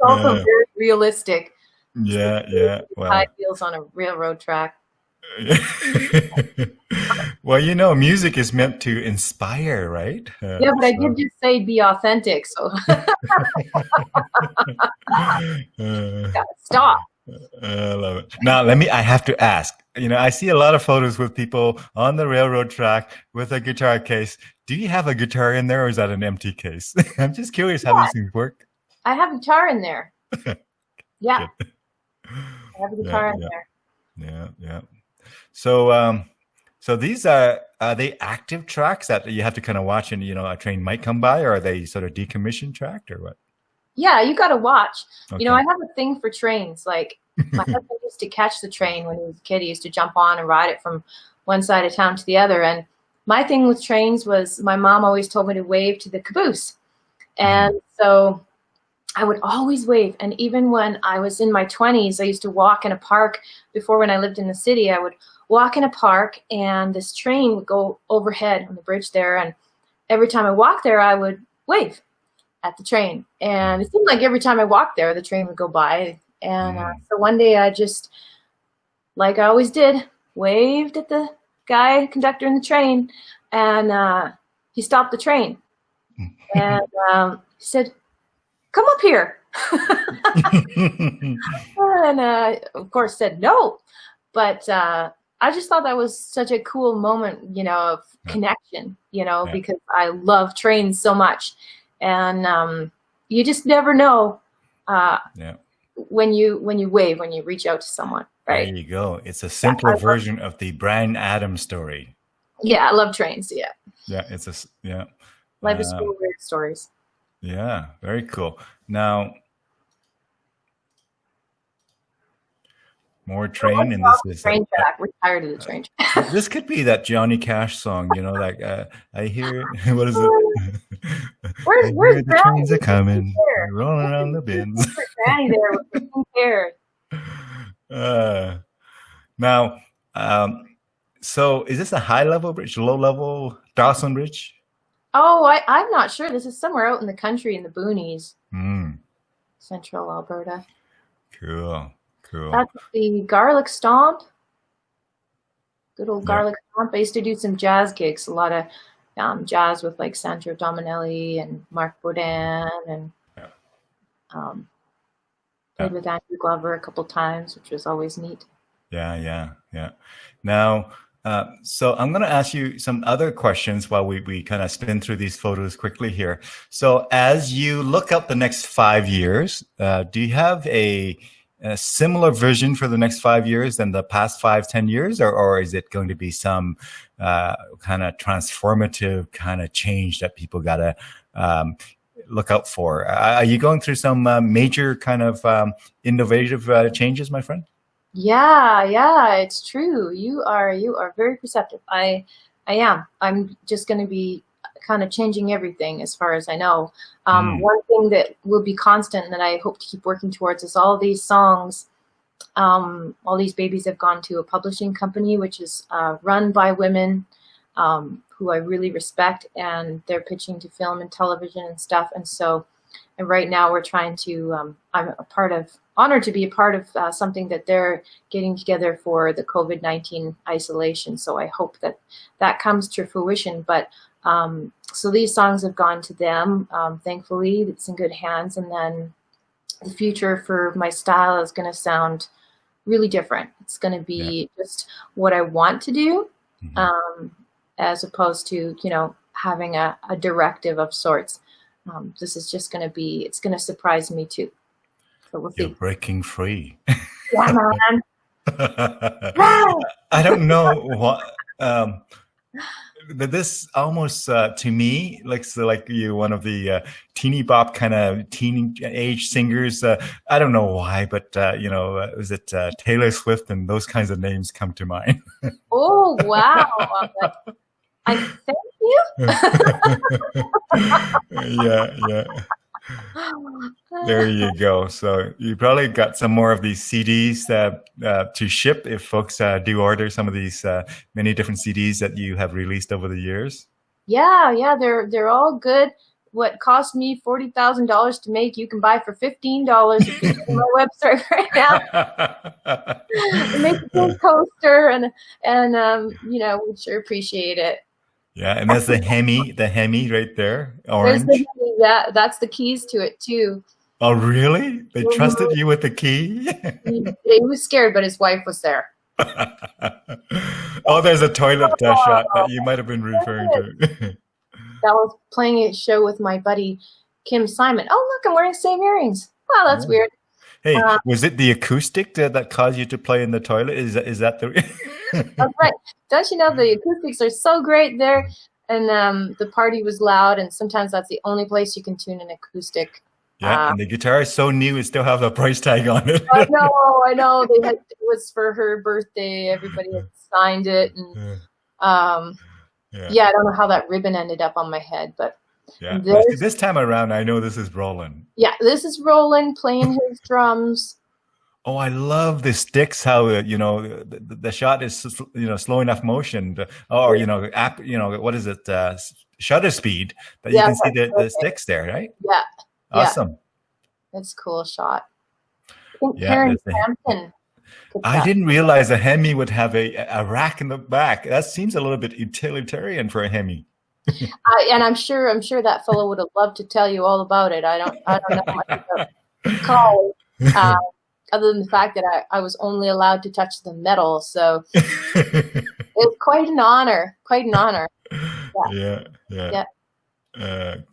also very realistic. Yeah. Wow. High heels on a railroad track. Well, music is meant to inspire, right? Yeah, but I did just say be authentic, so stop. I love it. Now, I have to ask, I see a lot of photos with people on the railroad track with a guitar case. Do you have a guitar in there or is that an empty case? I'm just curious how these things work. I have a guitar in there. Yeah. I have a guitar in there. Yeah. So these are they active tracks that you have to kind of watch and, a train might come by, or are they sort of decommissioned tracked or what? Yeah, you got to watch. Okay. I have a thing for trains. Like my husband used to catch the train when he was a kid. He used to jump on and ride it from one side of town to the other. And my thing with trains was my mom always told me to wave to the caboose. And so I would always wave. And even when I was in my 20s, I used to walk in a park. Before, when I lived in the city, I would walk in a park and this train would go overhead on the bridge there. And every time I walked there, I would wave at the train. And it seemed like every time I walked there, the train would go by. And so one day I just, like I always did, waved at the conductor in the train. And he stopped the train. And he said, "Come up here." And of course said no. But I just thought that was such a cool moment, of connection, because I love trains so much. And you just never know when you wave, when you reach out to someone, right? There you go. It's a simpler version of the Bryan Adams story. Yeah, I love trains. Yeah. Yeah, Life is full of weird stories. Yeah, very cool. Now, more train, and this is train track. We're tired of the train track. This could be that Johnny Cash song, like I hear. What is it? Where's the trains are coming, rolling around the bins. Granny there with the hair. Now, so is this a high level bridge, low level Dawson Bridge? Oh, I'm not sure. This is somewhere out in the country in the boonies, central Alberta. Cool. That's the Garlic Stomp. Good old Garlic Stomp. I used to do some jazz gigs, a lot of jazz with like Sandro Dominelli and Mark Boudin, and played with Andrew Glover a couple times, which was always neat. Yeah. Now, so I'm going to ask you some other questions while we kind of spin through these photos quickly here. So as you look up the next 5 years, do you have a similar vision for the next 5 years than the past 5-10 years, or is it going to be some kind of transformative kind of change that people got to look out for? Are you going through some major kind of innovative changes, my friend? Yeah, it's true. You are very perceptive. I am. I'm just going to be kind of changing everything as far as I know. One thing that will be constant and that I hope to keep working towards is all these songs, all these babies have gone to a publishing company, which is run by women who I really respect, and they're pitching to film and television and stuff. And right now we're trying to, I'm honored to be a part of something that they're getting together for the COVID-19 isolation. So I hope that comes to fruition. But so these songs have gone to them. Thankfully, it's in good hands. And then the future for my style is going to sound really different. It's going to be just what I want to do, as opposed to, having a directive of sorts. This is just going to be, it's going to surprise me too. So we'll see. You're breaking free. Yeah, man. I don't know But this almost to me looks like you one of the teeny bop kind of teenage singers. I don't know why, but was it Taylor Swift and those kinds of names come to mind. Oh, wow. I thank you. Yeah. There you go. So you probably got some more of these CDs to ship if folks do order some of these many different CDs that you have released over the years. Yeah, they're all good. What cost me $40,000 to make, you can buy for $15 if you go to my website right now. Make a good coaster, and we sure appreciate it. Yeah, and that's the Hemi right there, orange. Yeah, that's the keys to it too. Oh, really? They trusted you with the key? He was scared, but his wife was there. Oh, there's a toilet shot that you might have been referring to. That was playing a show with my buddy Kim Simon. Oh, look, I'm wearing the same earrings. Wow, that's weird. Hey, was it the acoustic that caused you to play in the toilet? Is that the? That's right. Don't you know the acoustics are so great there? And the party was loud, and sometimes that's the only place you can tune an acoustic. Yeah, and the guitar is so new; it still has a price tag on it. I know. It was for her birthday. Everybody had signed it, and I don't know how that ribbon ended up on my head, but this time around, I know this is Roland. Yeah, this is Roland playing his drums. Oh, I love the sticks. How the shot is slow enough motion, what is it? Shutter speed that you can see the sticks there, right? Yeah. Awesome. That's a cool shot. I didn't realize a Hemi would have a rack in the back. That seems a little bit utilitarian for a Hemi. And I'm sure that fellow would have loved to tell you all about it. I don't know much about college, other than the fact that I was only allowed to touch the metal. So it's quite an honor. Yeah.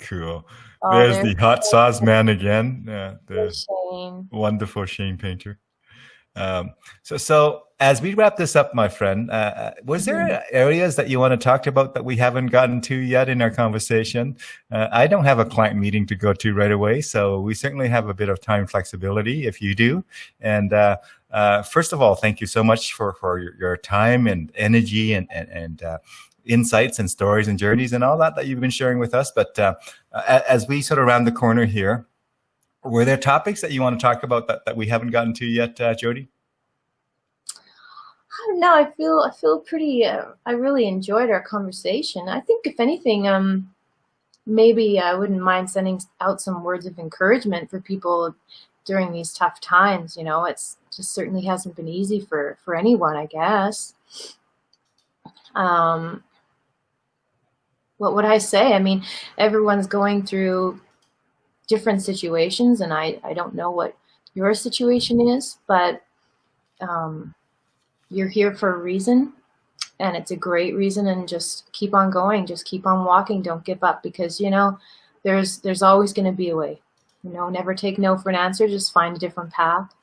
Cool. There's the hot sauce man again. The Shane. Wonderful Shane Painter. So as we wrap this up, my friend, was there areas that you want to talk about that we haven't gotten to yet in our conversation? I don't have a client meeting to go to right away, so we certainly have a bit of time flexibility if you do. And first of all, thank you so much for your time and energy and insights and stories and journeys and all that you've been sharing with us. But as we sort of round the corner here, were there topics that you want to talk about that we haven't gotten to yet, Jodie? I don't know. I feel pretty. I really enjoyed our conversation. I think, if anything, maybe I wouldn't mind sending out some words of encouragement for people during these tough times. It's just certainly hasn't been easy for anyone, I guess. What would I say? I mean, everyone's going through different situations, and I don't know what your situation is, but you're here for a reason, and it's a great reason, and just keep on going, just keep on walking, don't give up, because there's always going to be a way. Never take no for an answer, just find a different path.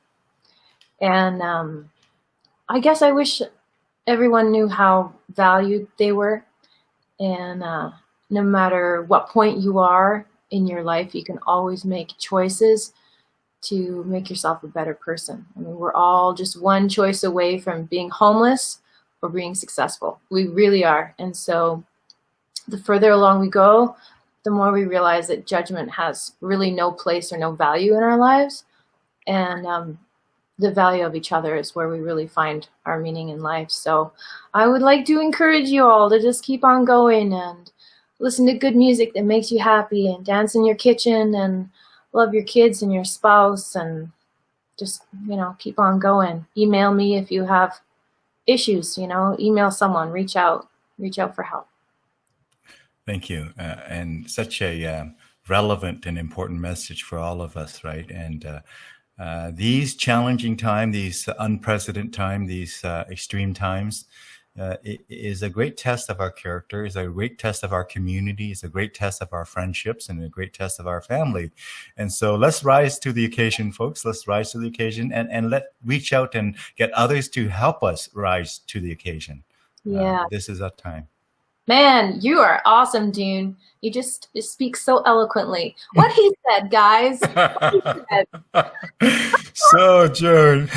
And I guess I wish everyone knew how valued they were, and no matter what point you are in your life, you can always make choices to make yourself a better person. I mean, we're all just one choice away from being homeless or being successful. We really are. And so the further along we go, the more we realize that judgment has really no place or no value in our lives. And the value of each other is where we really find our meaning in life. So I would like to encourage you all to just keep on going and listen to good music that makes you happy, and dance in your kitchen, and love your kids and your spouse, and just, keep on going. Email me if you have issues, email someone, reach out for help. Thank you. And such a relevant and important message for all of us, right? And these challenging times, these unprecedented times, these extreme times, it is a great test of our character, is a great test of our community, is a great test of our friendships, and a great test of our family. And so let's rise to the occasion, folks. Let's rise to the occasion, and reach out and get others to help us rise to the occasion. Yeah. This is our time. Man, you are awesome, Dune. You just speak so eloquently. What he said, guys. What he said. So, Joan,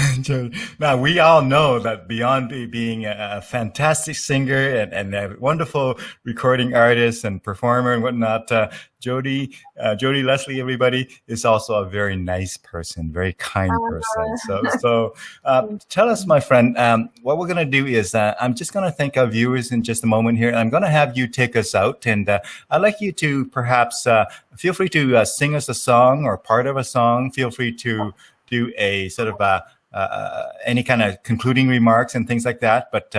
now we all know that beyond being a fantastic singer and a wonderful recording artist and performer and whatnot, Jodie Leslie, everybody, is also a very nice person, very kind person. Tell us, my friend, what we're going to do is I'm just going to thank our viewers in just a moment here. I'm going to have you take us out, and I'd like you to perhaps feel free to sing us a song or part of a song. Feel free to do a sort of any kind of concluding remarks and things like that. But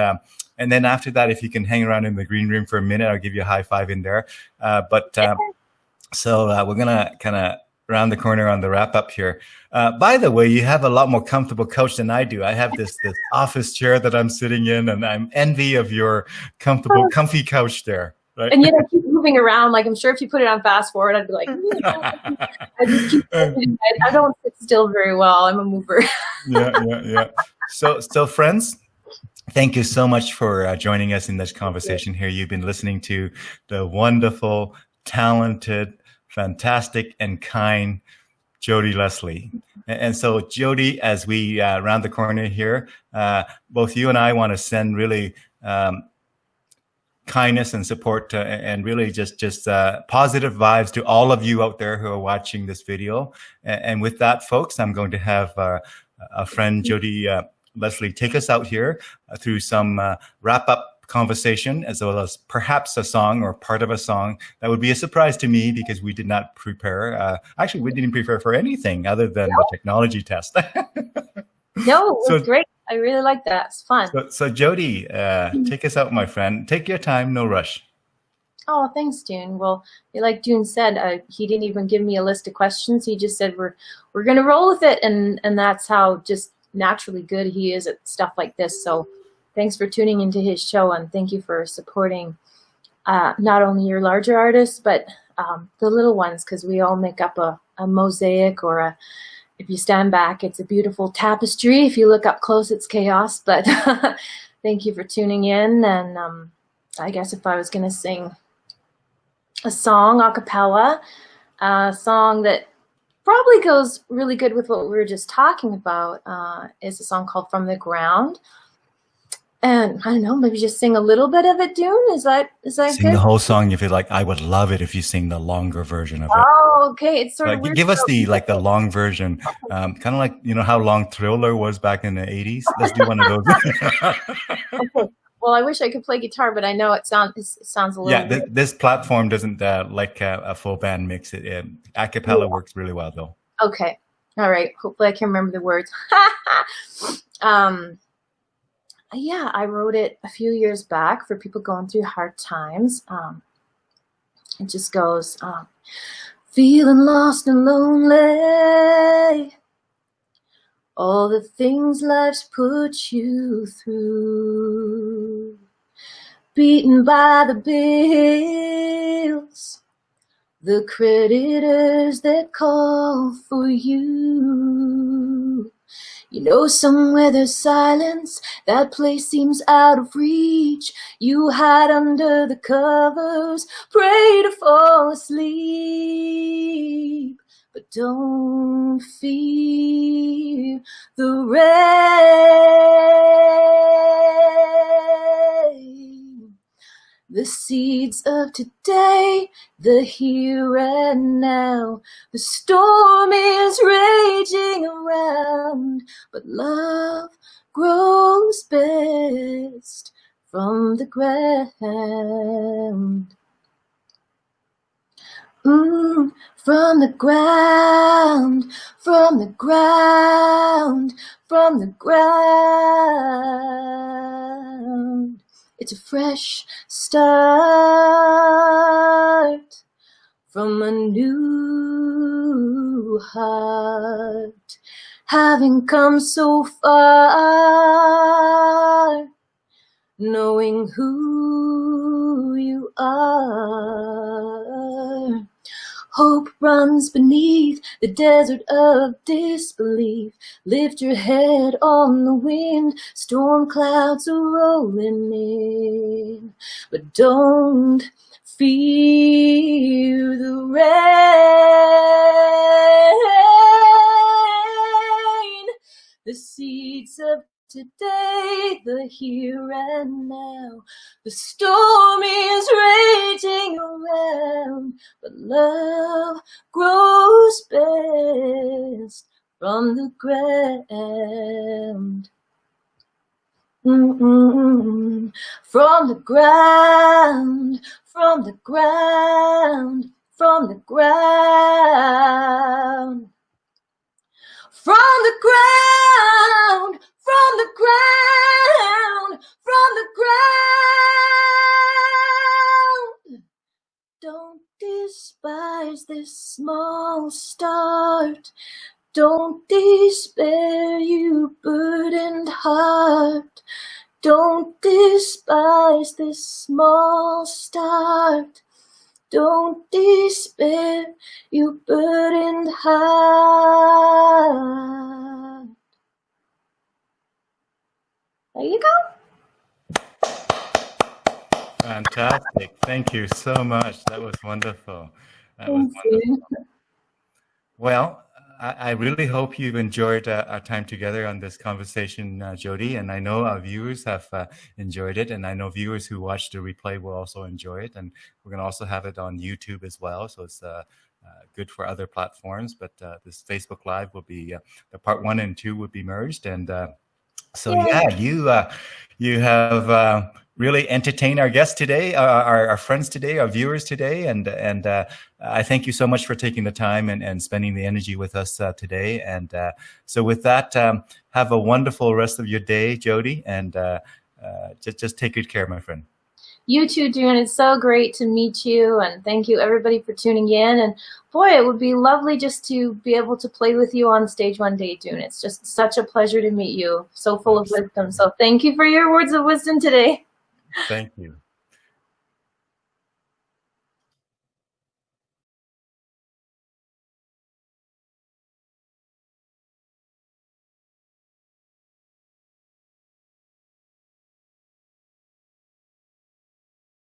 and then after that, if you can hang around in the green room for a minute, I'll give you a high five in there. So we're going to kind of round the corner on the wrap up here. By the way, you have a lot more comfortable couch than I do. I have this office chair that I'm sitting in, and I'm envy of your comfy couch there. Right? And yet I keep moving around. Like, I'm sure if you put it on fast forward, I'd be like, I just keep I don't sit still very well. I'm a mover. Yeah. So friends, thank you so much for joining us in this conversation here. You've been listening to the wonderful, talented, fantastic, and kind Jodie Leslie. And so, Jodie, as we round the corner here, both you and I want to send really kindness and support and really just positive vibes to all of you out there who are watching this video. And with that, folks, I'm going to have a friend, Jodie Leslie, take us out here through some wrap-up conversation, as well as perhaps a song or part of a song that would be a surprise to me because we did not prepare. Actually, we didn't prepare for anything other than the technology test. No, it was great. I really like that. It's fun. So Jodie, take us out, my friend. Take your time, no rush. Oh, thanks, Dune. Well, like Dune said, he didn't even give me a list of questions. He just said we're gonna roll with it, and that's how just naturally good he is at stuff like this. So thanks for tuning into his show, and thank you for supporting not only your larger artists, but the little ones, because we all make up a mosaic, or if you stand back, it's a beautiful tapestry. If you look up close, it's chaos. But thank you for tuning in. And I guess if I was going to sing a song a cappella, a song that probably goes really good with what we were just talking about, is a song called From the Ground. And I don't know, maybe just sing a little bit of it, Dune? Is that sing good? The whole song if you like. I would love it if you sing the longer version of it. Oh, okay. It's sort of weird. Give us the long version, kind of like how long Thriller was back in the 80s. Let's do one of those. Okay. Well, I wish I could play guitar, but I know it sounds a little. Yeah, this platform doesn't like a full band mix. A cappella works really well, though. Okay. All right. Hopefully, I can remember the words. Yeah, I wrote it a few years back for people going through hard times. It just goes, feeling lost and lonely, all the things life's put you through, beaten by the bills, the creditors that call for you. You know, somewhere there's silence, that place seems out of reach. You hide under the covers, pray to fall asleep. But don't fear the rain. The seeds of today, the here and now. The storm is raging around, but love grows best from the ground. From the ground, from the ground, from the ground. It's a fresh start from a new heart, having come so far, knowing who you are. Hope runs beneath the desert of disbelief. Lift your head on the wind, storm clouds are rolling in. But don't fear the rain. The seeds of today, the here and now. The storm is raging around, but love grows best from the ground. From the ground, from the ground, from the ground. From the ground, from the ground, from the ground. Don't despise this small start. Don't despair, you burdened heart. Don't despise this small start. Don't despair, you burdened heart. There you go. Fantastic. Thank you so much. That was wonderful. Thank you. Well, I really hope you've enjoyed our time together on this conversation, Jodie, and I know our viewers have enjoyed it, and I know viewers who watch the replay will also enjoy it, and we're going to also have it on YouTube as well, so it's good for other platforms, but this Facebook Live will be, the part 1 and 2 would be merged, and so you have really entertained our guests today, our friends today, our viewers today, and I thank you so much for taking the time and spending the energy with us today. And so with that, have a wonderful rest of your day, Jodie, and just take good care, my friend. You too, Dune. It's so great to meet you, and thank you everybody for tuning in. And boy, it would be lovely just to be able to play with you on stage one day, Dune. It's just such a pleasure to meet you. So full of wisdom. So thank you for your words of wisdom today. Thank you.